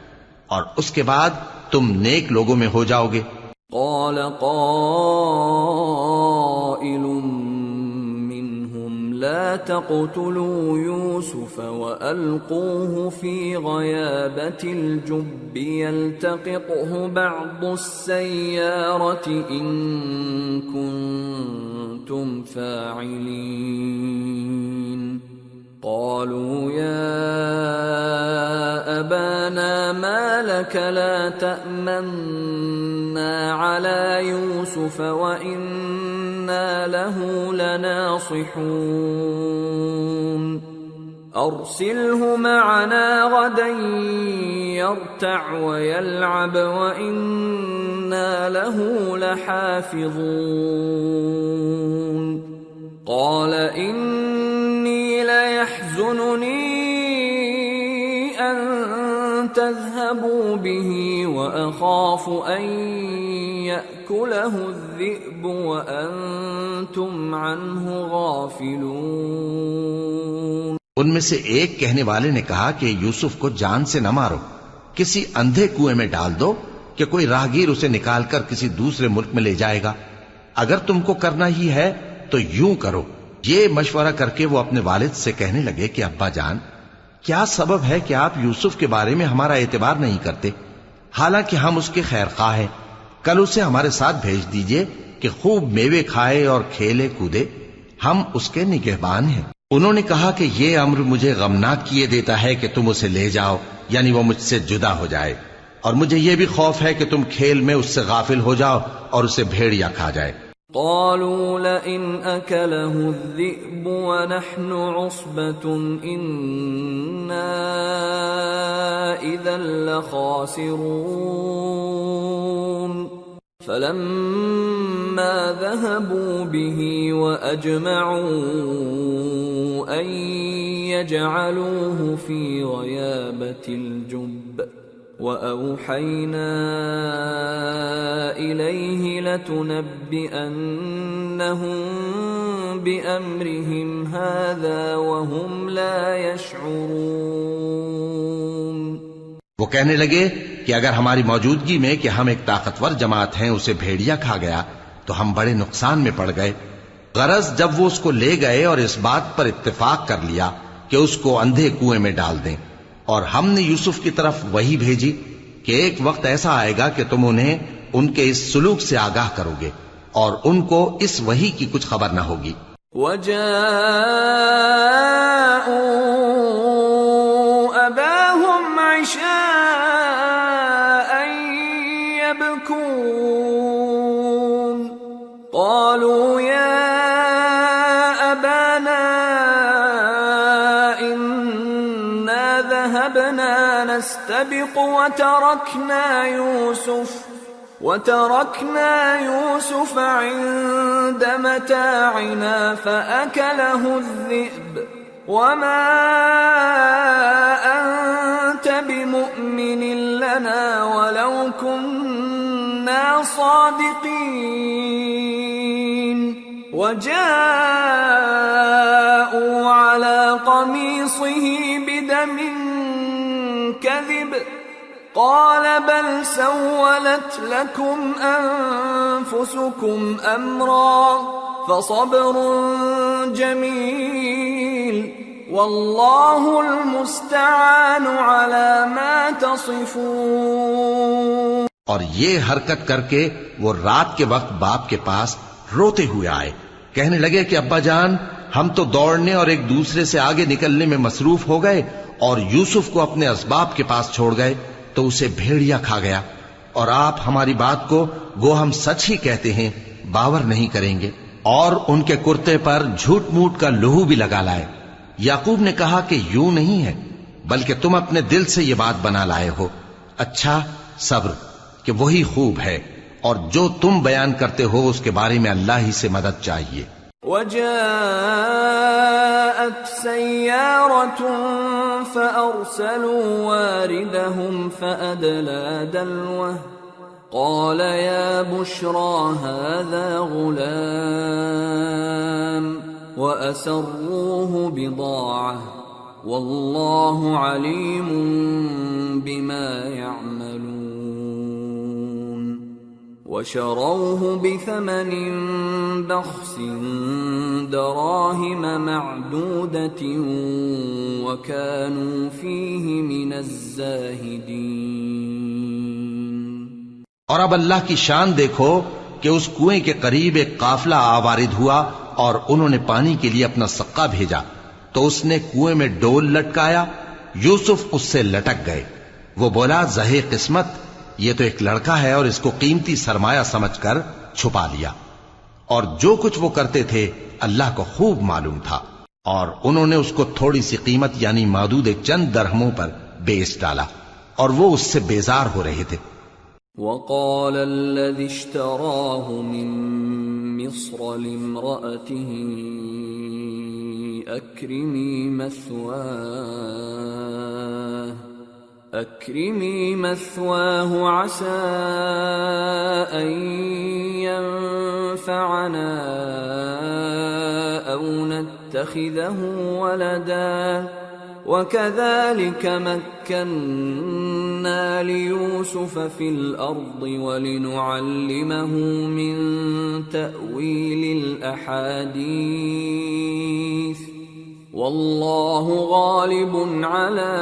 اور اس کے بعد تم نیک لوگوں میں ہو جاؤ گے. قال قائل منهم لا تقتلوا يوسف وألقوه في غيابة الجب يلتقطه بعض السيارة إن كنتم فاعلين. قالوا يا أبانا ما لك لا تأمنا على يوسف يوسف وإنا له لناصحون أرسله معنا غدا يرتع ويلعب وإنا له لحافظون قال إني ليحزنني أن تذهبوا به وأخاف أن يأكله الذئب وأنتم عنه غافلون۔ ان میں سے ایک کہنے والے نے کہا کہ یوسف کو جان سے نہ مارو، کسی اندھے کنویں میں ڈال دو کہ کوئی راہگیر اسے نکال کر کسی دوسرے ملک میں لے جائے گا۔ اگر تم کو کرنا ہی ہے تو یوں کرو۔ یہ مشورہ کر کے وہ اپنے والد سے کہنے لگے کہ ابا جان، کیا سبب ہے کہ آپ یوسف کے بارے میں ہمارا اعتبار نہیں کرتے؟ حالانکہ ہم اس کے خیر خواہ ہیں۔ کل اسے ہمارے ساتھ بھیج دیجئے کہ خوب میوے کھائے اور کھیلے کودے، ہم اس کے نگہبان ہیں۔ انہوں نے کہا کہ یہ امر مجھے غمناک کیے دیتا ہے کہ تم اسے لے جاؤ، یعنی وہ مجھ سے جدا ہو جائے، اور مجھے یہ بھی خوف ہے کہ تم کھیل میں اس سے غافل ہو جاؤ اور اسے بھیڑیا کھا جائے۔ قالوا لئن أكله الذئب ونحن عصبة إنا إذا لخاسرون فلما ذهبوا به وأجمعوا أن يجعلوه في غيابة الجب وأوحينا إليه لتنبئنهم بأمرهم هذا وهم لا يشعرون۔ وہ کہنے لگے کہ اگر ہماری موجودگی میں کہ ہم ایک طاقتور جماعت ہیں اسے بھیڑیا کھا گیا تو ہم بڑے نقصان میں پڑ گئے۔ غرض جب وہ اس کو لے گئے اور اس بات پر اتفاق کر لیا کہ اس کو اندھے کنویں میں ڈال دیں، اور ہم نے یوسف کی طرف وحی بھیجی کہ ایک وقت ایسا آئے گا کہ تم انہیں ان کے اس سلوک سے آگاہ کرو گے اور ان کو اس وحی کی کچھ خبر نہ ہوگی۔ وَجَاءُوا أَبَاهُمْ عِشَاءً يَبْكُونَ قَالُوا يَا أَبَانَا ذهبنا نستبق وتركنا يوسف عند متاعنا فأكله الذئب وما أنت بمؤمن لنا ولو كنا صادقين وجاءوا على قميصه بدم كذب قال بل سولت لكم أنفسكم أمرا فصبر جميل والله المستعان على ما تصفون۔ اور یہ حرکت کر کے وہ رات کے وقت باپ کے پاس روتے ہوئے آئے، کہنے لگے کہ ابا جان، ہم تو دوڑنے اور ایک دوسرے سے آگے نکلنے میں مصروف ہو گئے اور یوسف کو اپنے اسباب کے پاس چھوڑ گئے تو اسے بھیڑیا کھا گیا، اور آپ ہماری بات کو گو ہم سچ ہی کہتے ہیں باور نہیں کریں گے۔ اور ان کے کرتے پر جھوٹ موٹ کا لہو بھی لگا لائے۔ یعقوب نے کہا کہ یوں نہیں ہے، بلکہ تم اپنے دل سے یہ بات بنا لائے ہو۔ اچھا صبر، کہ وہی خوب ہے، اور جو تم بیان کرتے ہو اس کے بارے میں اللہ ہی سے مدد چاہیے۔ وجاءت سيارة فأرسلوا واردهم فأدلى دلوه قال يا بشرى هذا غلام وأسروه بضاعة والله عليم بما يعملون وشروه بثمن بخس دراهم معدودة وكانوا فيه من الزاهدين۔ اور اب اللہ کی شان دیکھو کہ اس کنویں کے قریب ایک قافلہ آوارد ہوا اور انہوں نے پانی کے لیے اپنا سقا بھیجا تو اس نے کنویں میں ڈول لٹکایا، یوسف اس سے لٹک گئے۔ وہ بولا زہے قسمت، یہ تو ایک لڑکا ہے اور اس کو قیمتی سرمایہ سمجھ کر چھپا لیا، اور جو کچھ وہ کرتے تھے اللہ کو خوب معلوم تھا، اور انہوں نے اس کو تھوڑی سی قیمت یعنی مادود چند درہموں پر بیچ ڈالا، اور وہ اس سے بیزار ہو رہے تھے۔ وقال الذي اشتراه من مصر لامرأته أكرمي مثواه عسى أن ينفعنا أو نتخذه ولدا وكذلك مكنا ليوسف في الأرض ولنعلمه من تأويل الأحاديث والله غالب على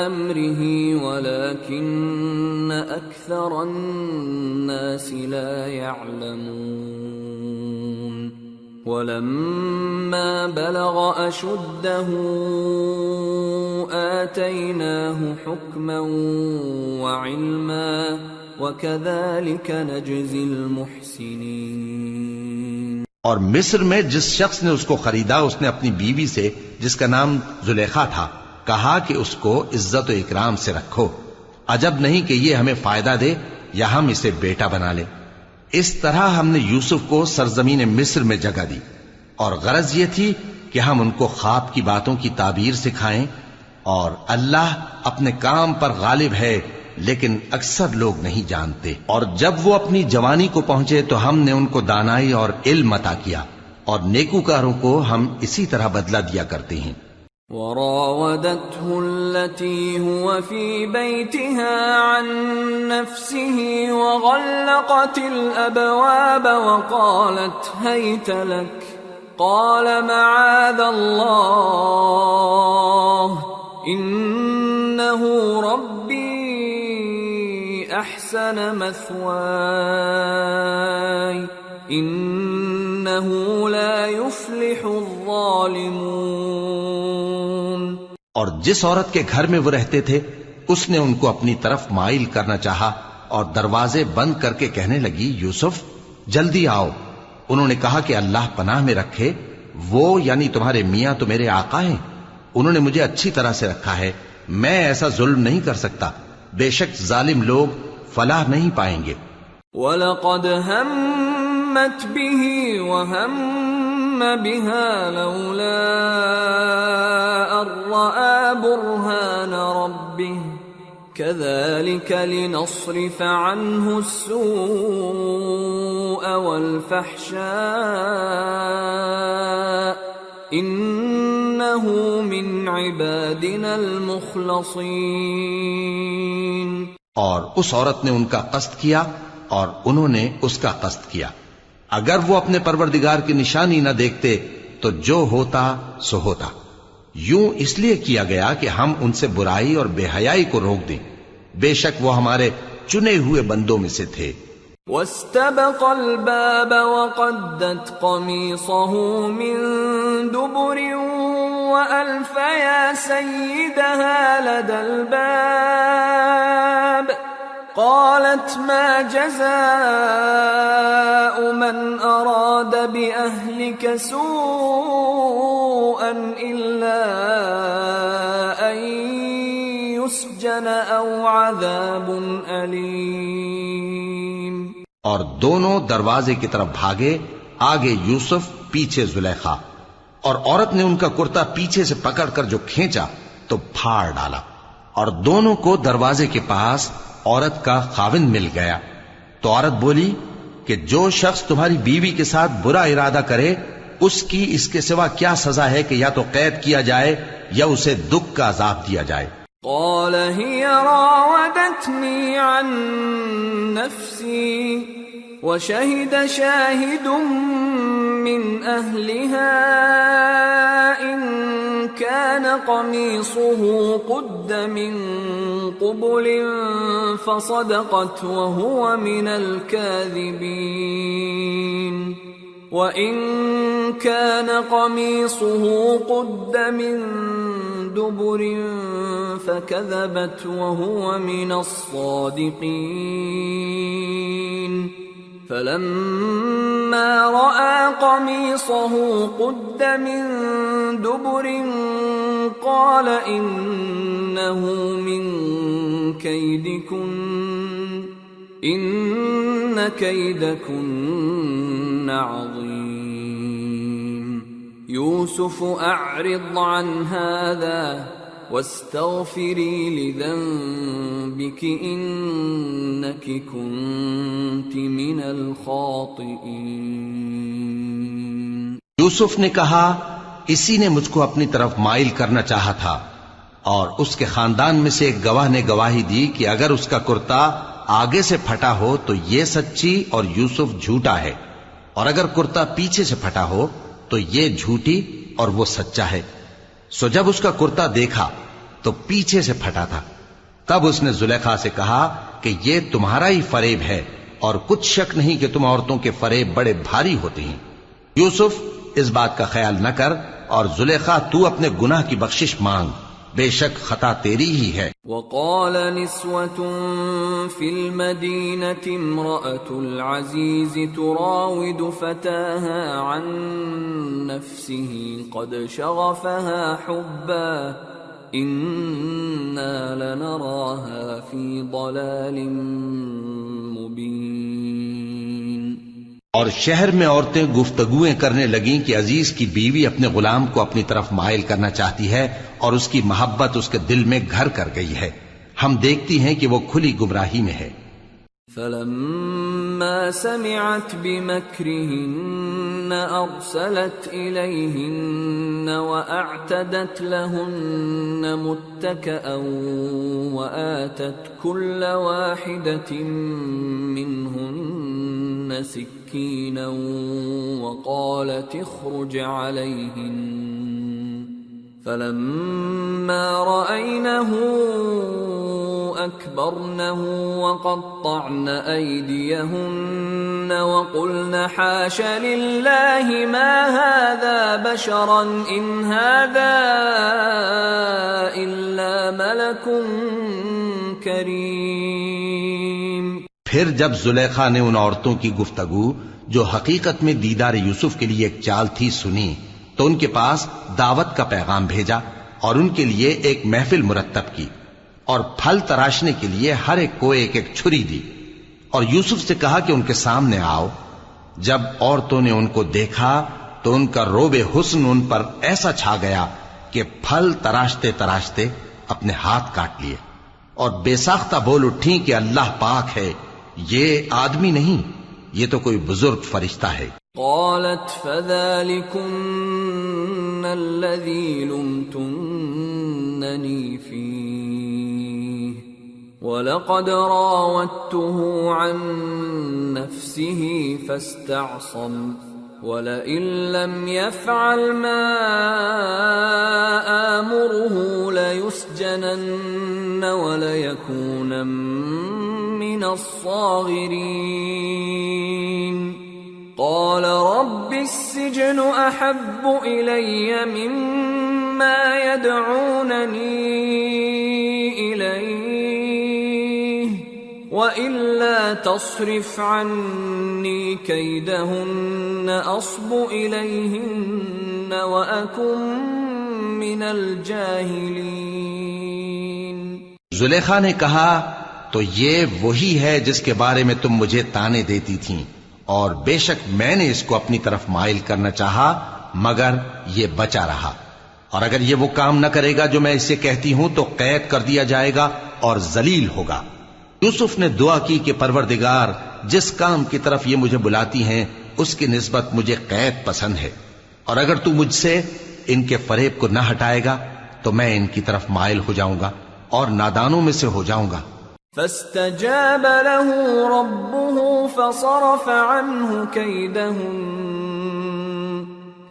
أمره ولكن أكثر الناس لا يعلمون ولما بلغ أشده آتيناه حكما وعلما وكذلك نجزي المحسنين۔ اور مصر میں جس شخص نے اس کو خریدا اس نے اپنی بیوی سے جس کا نام زلیخا تھا کہا کہ اس کو عزت و اکرام سے رکھو، عجب نہیں کہ یہ ہمیں فائدہ دے یا ہم اسے بیٹا بنا لیں۔ اس طرح ہم نے یوسف کو سرزمین مصر میں جگہ دی، اور غرض یہ تھی کہ ہم ان کو خواب کی باتوں کی تعبیر سکھائیں، اور اللہ اپنے کام پر غالب ہے لیکن اکثر لوگ نہیں جانتے۔ اور جب وہ اپنی جوانی کو پہنچے تو ہم نے ان کو دانائی اور علم عطا کیا، اور نیکوکاروں کو ہم اسی طرح بدلہ دیا کرتے ہیں۔ وراودته التي هو في بيتها عن نفسه وغلقت الأبواب وقالت هيت لك قال معاذ الله إنه ربي أحسن مثواي إنه لا يفلح الظالمون۔ اور جس عورت کے گھر میں وہ رہتے تھے اس نے ان کو اپنی طرف مائل کرنا چاہا اور دروازے بند کر کے کہنے لگی یوسف جلدی آؤ۔ انہوں نے کہا کہ اللہ پناہ میں رکھے، وہ یعنی تمہارے میاں تو میرے آقا ہیں، انہوں نے مجھے اچھی طرح سے رکھا ہے، میں ایسا ظلم نہیں کر سکتا، بے شک ظالم لوگ فلاح نہیں پائیں گے۔ وَلَقَدْ هَمَّتْ بِهِ وَهَمَّ بِهَا لَوْلَا أَن رَّأَىٰ بُرْهَانَ رَبِّهِ كَذَٰلِكَ لِنَصْرِفَ عَنْهُ السُّوءَ وَالْفَحْشَاءَ إِنَّهُ مِنْ عِبَادِنَا الْمُخْلَصِينَ۔ اور اس عورت نے ان کا قصد کیا اور انہوں نے اس کا قصد کیا، اگر وہ اپنے پروردگار کی نشانی نہ دیکھتے تو جو ہوتا سو ہوتا۔ یوں اس لیے کیا گیا کہ ہم ان سے برائی اور بے حیائی کو روک دیں، بے شک وہ ہمارے چنے ہوئے بندوں میں سے تھے۔ واستبق الباب وقدت قميصه من دبر وألف يا سيدها لدى الباب قالت ما جزاء من أراد بأهلك سوءا إلا أن يسجن أو عذاب أليم۔ اور دونوں دروازے کی طرف بھاگے، آگے یوسف پیچھے زلیخا، اور عورت نے ان کا کرتا پیچھے سے پکڑ کر جو کھینچا تو پھاڑ ڈالا، اور دونوں کو دروازے کے پاس عورت کا خاوند مل گیا۔ تو عورت بولی کہ جو شخص تمہاری بیوی کے ساتھ برا ارادہ کرے اس کی اس کے سوا کیا سزا ہے کہ یا تو قید کیا جائے یا اسے دکھ کا عذاب دیا جائے۔ قال هي راودتني عن نفسي وشهد شاهد من أهلها إن كان قميصه قد من قبل فصدقت وهو من الكاذبين وإن كان قميصه قد من دبر فكذبت وهو من الصادقين فلما رأى قميصه قد من دبر قال إنه من كيدكن إن كيدكن عظيم يوسف أعرض عن هذا واستغفري لذنبك إنك كنت من الخاطئين۔ یوسف نے کہا اسی نے مجھ کو اپنی طرف مائل کرنا چاہا تھا، اور اس کے خاندان میں سے ایک گواہ نے گواہی دی کہ اگر اس کا کرتا آگے سے پھٹا ہو تو یہ سچی اور یوسف جھوٹا ہے، اور اگر کرتا پیچھے سے پھٹا ہو تو یہ جھوٹی اور وہ سچا ہے۔ سو جب اس کا کرتا دیکھا تو پیچھے سے پھٹا تھا، تب اس نے زلیخا سے کہا کہ یہ تمہارا ہی فریب ہے، اور کچھ شک نہیں کہ تم عورتوں کے فریب بڑے بھاری ہوتے ہیں۔ یوسف اس بات کا خیال نہ کر، اور زلیخا تو اپنے گناہ کی بخشش مانگ، بے شک خطا تیری ہی ہے۔ وقال نسوة في المدينة امرأة العزيز تراود فتاها عن نفسه قد شغفها حبا إنا لنراها في ضلال مبين۔ اور شہر میں عورتیں گفتگویں کرنے لگیں کہ عزیز کی بیوی اپنے غلام کو اپنی طرف مائل کرنا چاہتی ہے، اور اس کی محبت اس کے دل میں گھر کر گئی ہے، ہم دیکھتی ہیں کہ وہ کھلی گمراہی میں ہے۔ فلما سمعت بمكرهن أرسلت إليهن وأعتدت لهن متكئا وآتت كل واحدة منهن سكينا وقالت اخرج عليهن فلما رأينه أكبرنه وقطعن أيديهن وقلن حاش لله ما هذا بشرا إن هذا إلا ملك كريم۔ پھر جب زلیخا نے ان عورتوں کی گفتگو جو حقیقت میں دیدار یوسف کے لیے ایک چال تھی سنی، تو ان کے پاس دعوت کا پیغام بھیجا اور ان کے لیے ایک محفل مرتب کی، اور پھل تراشنے کے لیے ہر ایک کو ایک ایک چھری دی، اور یوسف سے کہا کہ ان کے سامنے آؤ۔ جب عورتوں نے ان کو دیکھا تو ان کا روب حسن ان پر ایسا چھا گیا کہ پھل تراشتے تراشتے اپنے ہاتھ کاٹ لیے، اور بے ساختہ بول اٹھیں کہ اللہ پاک ہے، یہ آدمی نہیں، یہ تو کوئی بزرگ فرشتہ ہے۔ قالت فذلكن الذي لمتنني فيه ولقد راودته عن نفسه فاستعصم ولئن لم يفعل ما آمره ليسجنن وليكون من الصاغرين۔ قال رب السجن أحب إلي مما يدعونني إليه وإلا تصرف عني كيدهن أصب إليهن وأكن من الجاهلين۔ زلیخا نے کہا تو یہ وہی ہے جس کے بارے میں تم مجھے تانے دیتی تھیں، اور بے شک میں نے اس کو اپنی طرف مائل کرنا چاہا مگر یہ بچا رہا، اور اگر یہ وہ کام نہ کرے گا جو میں اسے کہتی ہوں تو قید کر دیا جائے گا اور ذلیل ہوگا۔ یوسف نے دعا کی کہ پروردگار جس کام کی طرف یہ مجھے بلاتی ہیں اس کی نسبت مجھے قید پسند ہے، اور اگر تو مجھ سے ان کے فریب کو نہ ہٹائے گا تو میں ان کی طرف مائل ہو جاؤں گا اور نادانوں میں سے ہو جاؤں گا۔ فاستجاب له ربه فصرف عنه كيدهن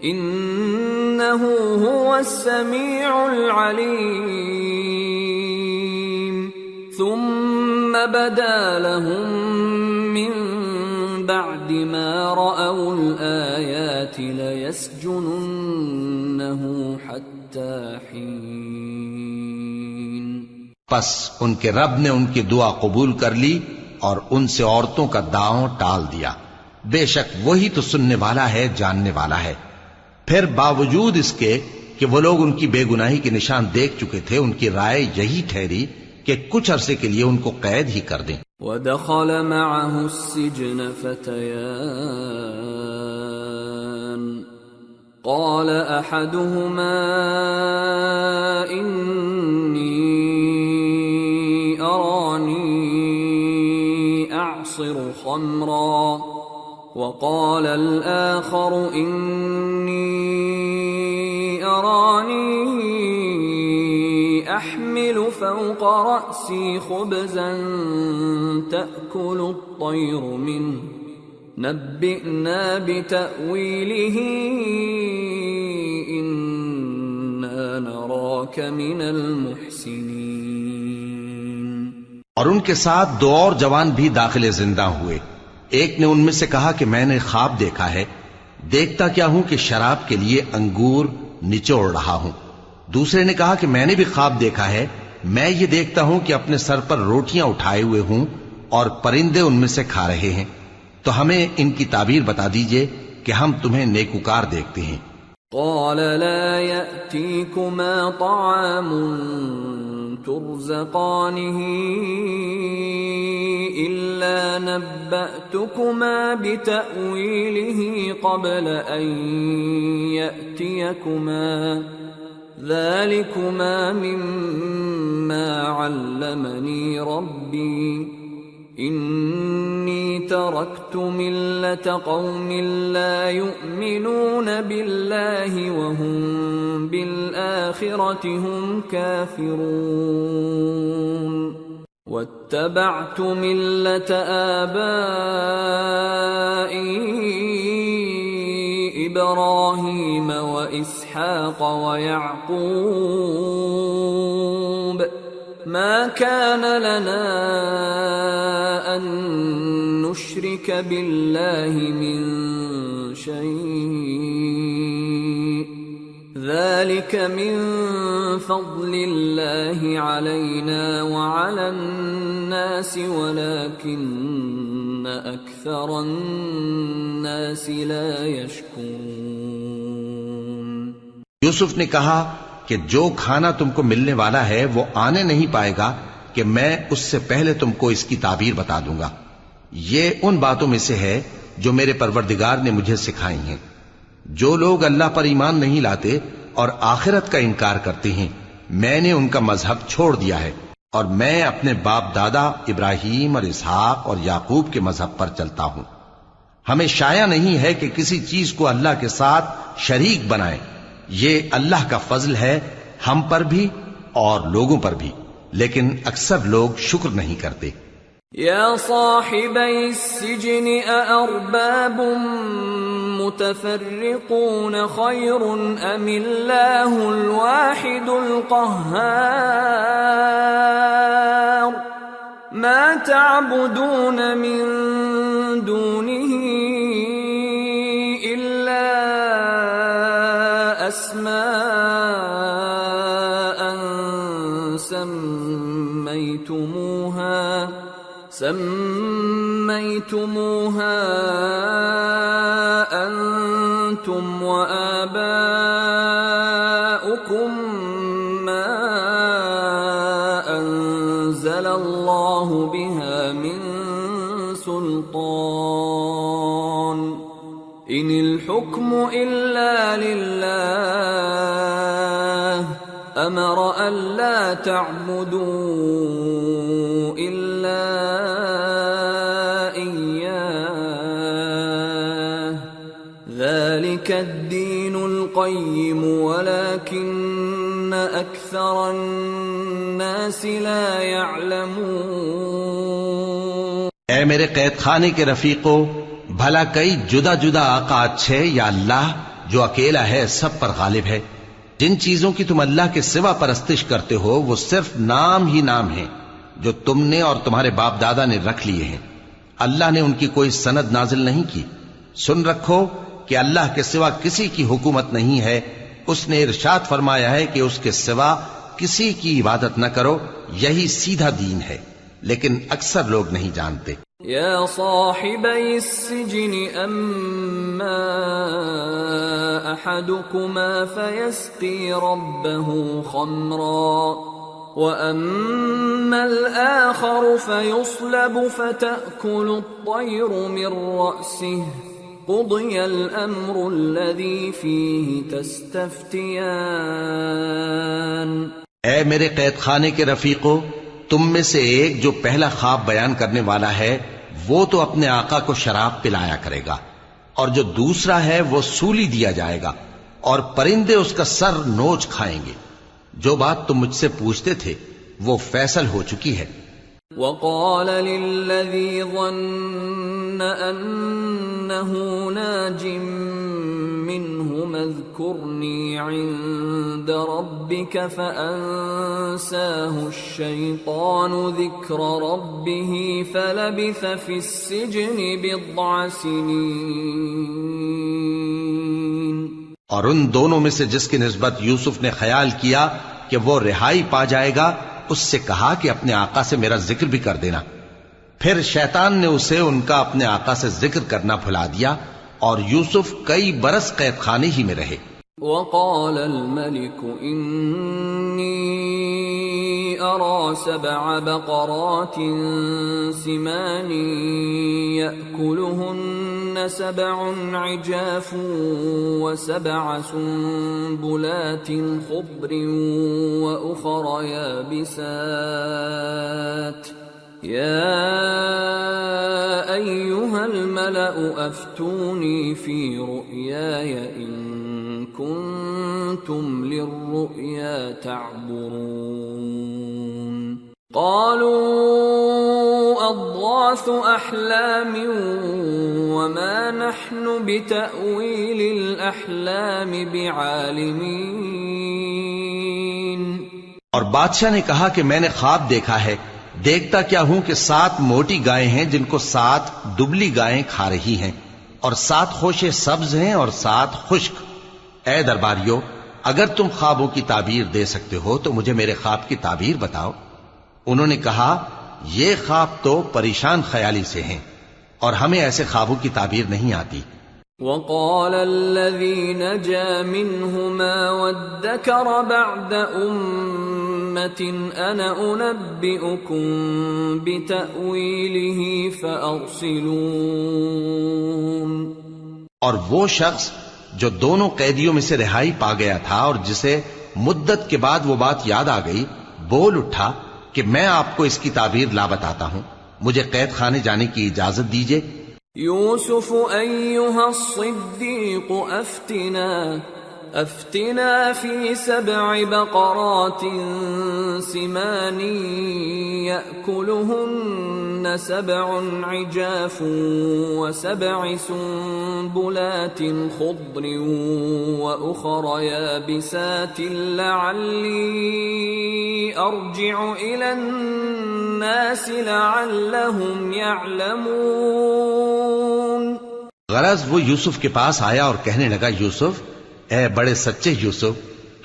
إنه هو السميع العليم۔ ثم بدا لهم من بعد ما رأوا الآيات ليسجننه حتى حين۔ پس ان کے رب نے ان کی دعا قبول کر لی اور ان سے عورتوں کا داؤں ٹال دیا۔ بے شک وہی تو سننے والا ہے، جاننے والا ہے۔ پھر باوجود اس کے کہ وہ لوگ ان کی بے گناہی کے نشان دیکھ چکے تھے، ان کی رائے یہی ٹھہری کہ کچھ عرصے کے لیے ان کو قید ہی کر دیں۔ وَدَخَلَ مَعَهُ السِّجْنَ فَتَيَانِ قَالَ أَحَدُهُمَا إِنِّي أَرَانِي أَعْصِرُ خَمْرًا وَقَالَ الْآخَرُ إِنِّي أَرَانِي أَحْمِلُ فَوْقَ رَأْسِي خُبْزًا تَأْكُلُ الطَّيْرُ مِنْهُ نَبِّئْنَا بِتَأْوِيلِهِ إِنَّا نَرَاكَ مِنَ الْمُحْسِنِينَ۔ اور ان کے ساتھ دو اور جوان بھی داخل زندہ ہوئے۔ ایک نے ان میں سے کہا کہ میں نے خواب دیکھا ہے، دیکھتا کیا ہوں کہ شراب کے لیے انگور نچوڑ رہا ہوں۔ دوسرے نے کہا کہ میں نے بھی خواب دیکھا ہے، میں یہ دیکھتا ہوں کہ اپنے سر پر روٹیاں اٹھائے ہوئے ہوں اور پرندے ان میں سے کھا رہے ہیں، تو ہمیں ان کی تعبیر بتا دیجئے کہ ہم تمہیں نیکوکار دیکھتے ہیں۔ قال لا يأتيكما طعام ترزقانه إلا نبأتكما بتأويله قبل أن يأتيكما ذلكما مما علمني ربي إني تركت ملة قوم لا يؤمنون بالله وهم بالآخرة هم كافرون واتبعت ملة آبائي إبراهيم وإسحاق ويعقوب ما كان لنا أن نشرك بالله من شيء ذلك من فضل الله علينا وعلى الناس ولكن أكثر الناس لا يشكرون۔ یوسف نے کہا کہ جو کھانا تم کو ملنے والا ہے وہ آنے نہیں پائے گا کہ میں اس سے پہلے تم کو اس کی تعبیر بتا دوں گا۔ یہ ان باتوں میں سے ہے جو میرے پروردگار نے مجھے سکھائی ہیں۔ جو لوگ اللہ پر ایمان نہیں لاتے اور آخرت کا انکار کرتے ہیں، میں نے ان کا مذہب چھوڑ دیا ہے اور میں اپنے باپ دادا ابراہیم اور اسحاق اور یعقوب کے مذہب پر چلتا ہوں۔ ہمیں شایع نہیں ہے کہ کسی چیز کو اللہ کے ساتھ شریک بنائیں۔ یہ اللہ کا فضل ہے ہم پر بھی اور لوگوں پر بھی، لیکن اکثر لوگ شکر نہیں کرتے۔ یا صاحبی السجن اارباب متفرقون خیر ام اللہ الواحد القہار ما تعبدون من دونه الا اسماء سميتموها أنتم وآباؤكم ما أنزل الله بها من سلطان إن الحكم إلا لله أمر ألا تعبدوا إلا إياه ذلك الدين القيم ولكن أكثر الناس لا يعلمون۔ اے میرے قید خانے کے رفیقو، بھلا کئی جدا جدا آقا اچھے یا اللہ جو اکیلا ہے سب پر غالب ہے؟ جن چیزوں کی تم اللہ کے سوا پرستش کرتے ہو وہ صرف نام ہی نام ہیں جو تم نے اور تمہارے باپ دادا نے رکھ لیے ہیں۔ اللہ نے ان کی کوئی سند نازل نہیں کی۔ سن رکھو کہ اللہ کے سوا کسی کی حکومت نہیں ہے۔ اس نے ارشاد فرمایا ہے کہ اس کے سوا کسی کی عبادت نہ کرو، یہی سیدھا دین ہے، لیکن اکثر لوگ نہیں جانتے۔ يا صاحبي السجن أما أحدكما فيسقي ربه خمرا وأما الآخر فيصلب فتأكل الطير من رأسه قضي الأمر الذي فيه تستفتيان۔ اے میرے قید خانے کے رفیقو، تم میں سے ایک جو پہلا خواب بیان کرنے والا ہے وہ تو اپنے آقا کو شراب پلایا کرے گا، اور جو دوسرا ہے وہ سولی دیا جائے گا، اور پرندے اس کا سر نوچ کھائیں گے۔ جو بات تم مجھ سے پوچھتے تھے وہ فیصل ہو چکی ہے۔ وقال للذي ظن أنه ناج منهما اذكرني عند ربك فأنساه الشيطان ذكر ربه فلبث في السجن بضع سنين۔ اور ان دونوں میں سے جس کی نسبت یوسف نے خیال کیا کہ وہ رہائی پا جائے گا، اس سے کہا کہ اپنے آقا سے میرا ذکر بھی کر دینا۔ پھر شیطان نے اسے ان کا اپنے آقا سے ذکر کرنا بھلا دیا، اور یوسف کئی برس قید خانے ہی میں رہے۔ وقال الملك إني أرى 7 بقرات سمان يأكلهن 7 عجاف و7 سنبلات خضر وأخر يابسات يا أيها الملأ أفتوني في رؤياي إن كنتم للرؤيا تعبرون۔ قالوا أضغاث أحلام وما نحن بتأويل الأحلام بعالمين۔ اور بادشاہ نے کہا کہ میں نے خواب دیکھا ہے، دیکھتا کیا ہوں کہ 7 موٹی گائیں ہیں جن کو 7 دبلی گائیں کھا رہی ہیں، اور 7 خوشے سبز ہیں اور 7 خشک۔ اے درباریو، اگر تم خوابوں کی تعبیر دے سکتے ہو تو مجھے میرے خواب کی تعبیر بتاؤ۔ انہوں نے کہا یہ خواب تو پریشان خیالی سے ہیں، اور ہمیں ایسے خوابوں کی تعبیر نہیں آتی۔ وقال الذي نجا منهما وادكر بعد أمة أنا أنبئكم بتأويله فأرسلون۔ اور وہ شخص جو دونوں قیدیوں میں سے رہائی پا گیا تھا اور جسے مدت کے بعد وہ بات یاد آ گئی، بول اٹھا کہ میں آپ کو اس کی تعبیر لا بتاتا ہوں، مجھے قید خانے جانے کی اجازت دیجیے۔ يوسف أيها الصديق أفتنا في 7 بقرات سمان يأكلهن 7 عجاف و7 سنبلات خضر وأخر يابسات لعلي أرجع إلى الناس لعلهم يعلمون۔ غرض وہ یوسف کے پاس آیا اور کہنے لگا، یوسف، اے بڑے سچے یوسف،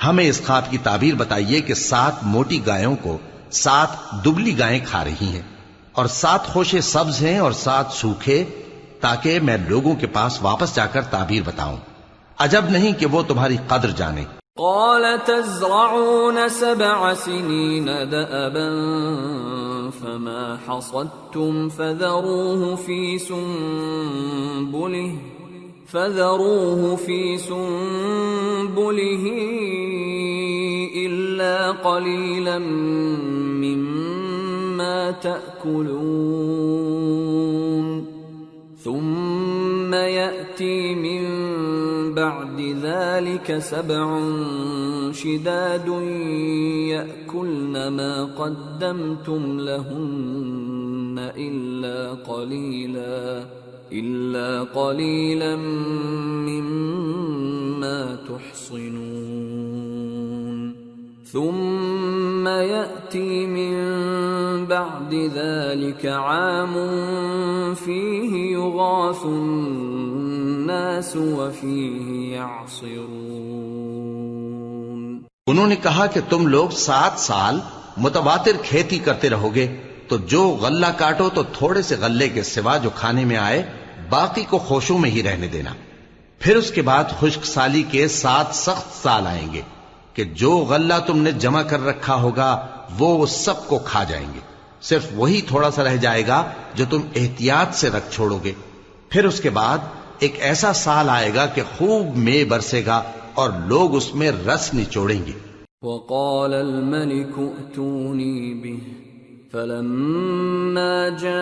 ہمیں اس خواب کی تعبیر بتائیے کہ 7 موٹی گایوں کو 7 دبلی گائیں کھا رہی ہیں، اور 7 خوشے سبز ہیں اور 7 سوکھے، تاکہ میں لوگوں کے پاس واپس جا کر تعبیر بتاؤں۔ عجب نہیں کہ وہ تمہاری قدر جانے۔ قال تزرعون 7 سنين دأبا فما حصدتم فذروه في سنبله إلا قليلا مما تأكلون ثم يأتي من بعد ذلك 7 شداد يأكلن ما قدمتم لهن إلا قليلا مما تحصنون ثم يأتي من بعد ذلك عام فيه يغاث الناس وفيه يعصرون۔ انہوں نے کہا کہ تم لوگ 7 سال متواتر کھیتی کرتے رہو گے، تو جو غلہ کاٹو تو تھوڑے سے غلے کے سوا جو کھانے میں آئے باقی کو خوشوں میں ہی رہنے دینا. پھر اس کے بعد خشک سالی کے 7 سخت سال آئیں گے کہ جو غلہ تم نے جمع کر رکھا ہوگا وہ سب کو کھا جائیں گے، صرف وہی تھوڑا سا رہ جائے گا جو تم احتیاط سے رکھ چھوڑو گے. پھر اس کے بعد ایک ایسا سال آئے گا کہ خوب مے برسے گا اور لوگ اس میں رس نچوڑیں گے. وقال الملك ائتوني به فلما جاءه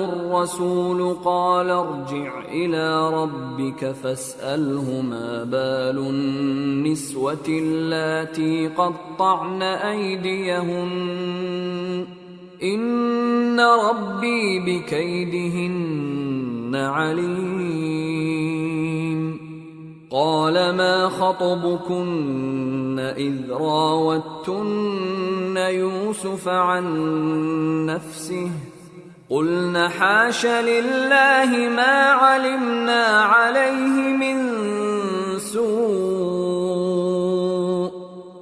الرسول قال ارجع إلى ربك فاسأله ما بال النسوة اللاتي قطعن أيديهن إن ربي بكيدهن عليم. قال ما خطبكن إذ راوتن يوسف عن نفسه قلن حاش لله ما علمنا عليه من سوء.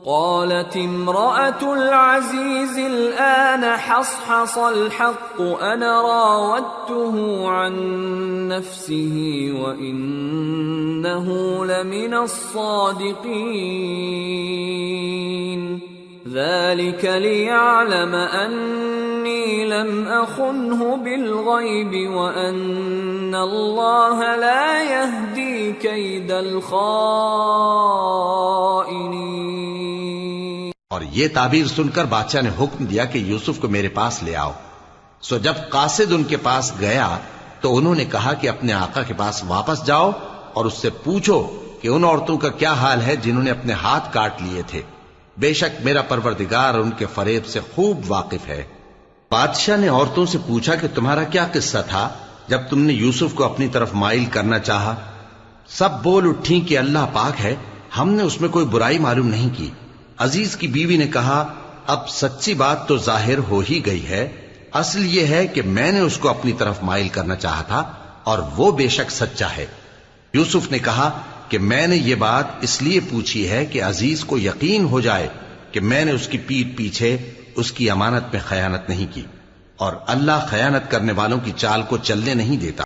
قالت امرأة العزيز الآن حصحص الحق أنا راودته عن نفسه وإنه لمن الصادقين. ذلك ليعلم أني لم أخنه بالغيب وأن الله لا يهدي كيد الخائنين. اور یہ تعبیر سن کر بادشاہ نے حکم دیا کہ یوسف کو میرے پاس لے آؤ. سو جب قاصد ان کے پاس گیا تو انہوں نے کہا کہ اپنے آقا کے پاس واپس جاؤ اور اس سے پوچھو کہ ان عورتوں کا کیا حال ہے جنہوں نے اپنے ہاتھ کاٹ لیے تھے. بے شک میرا پروردگار ان کے فریب سے خوب واقف ہے. بادشاہ نے عورتوں سے پوچھا کہ تمہارا کیا قصہ تھا جب تم نے یوسف کو اپنی طرف مائل کرنا چاہا؟ سب بول اٹھیں کہ اللہ پاک ہے، ہم نے اس میں کوئی برائی معلوم نہیں کی. عزیز کی بیوی نے کہا اب سچی بات تو ظاہر ہو ہی گئی ہے. اصل یہ ہے کہ میں نے اس کو اپنی طرف مائل کرنا چاہا تھا اور وہ بے شک سچا ہے. یوسف نے کہا کہ میں نے یہ بات اس لیے پوچھی ہے کہ عزیز کو یقین ہو جائے کہ میں نے اس کی پیٹھ پیچھے اس کی امانت میں خیانت نہیں کی، اور اللہ خیانت کرنے والوں کی چال کو چلنے نہیں دیتا.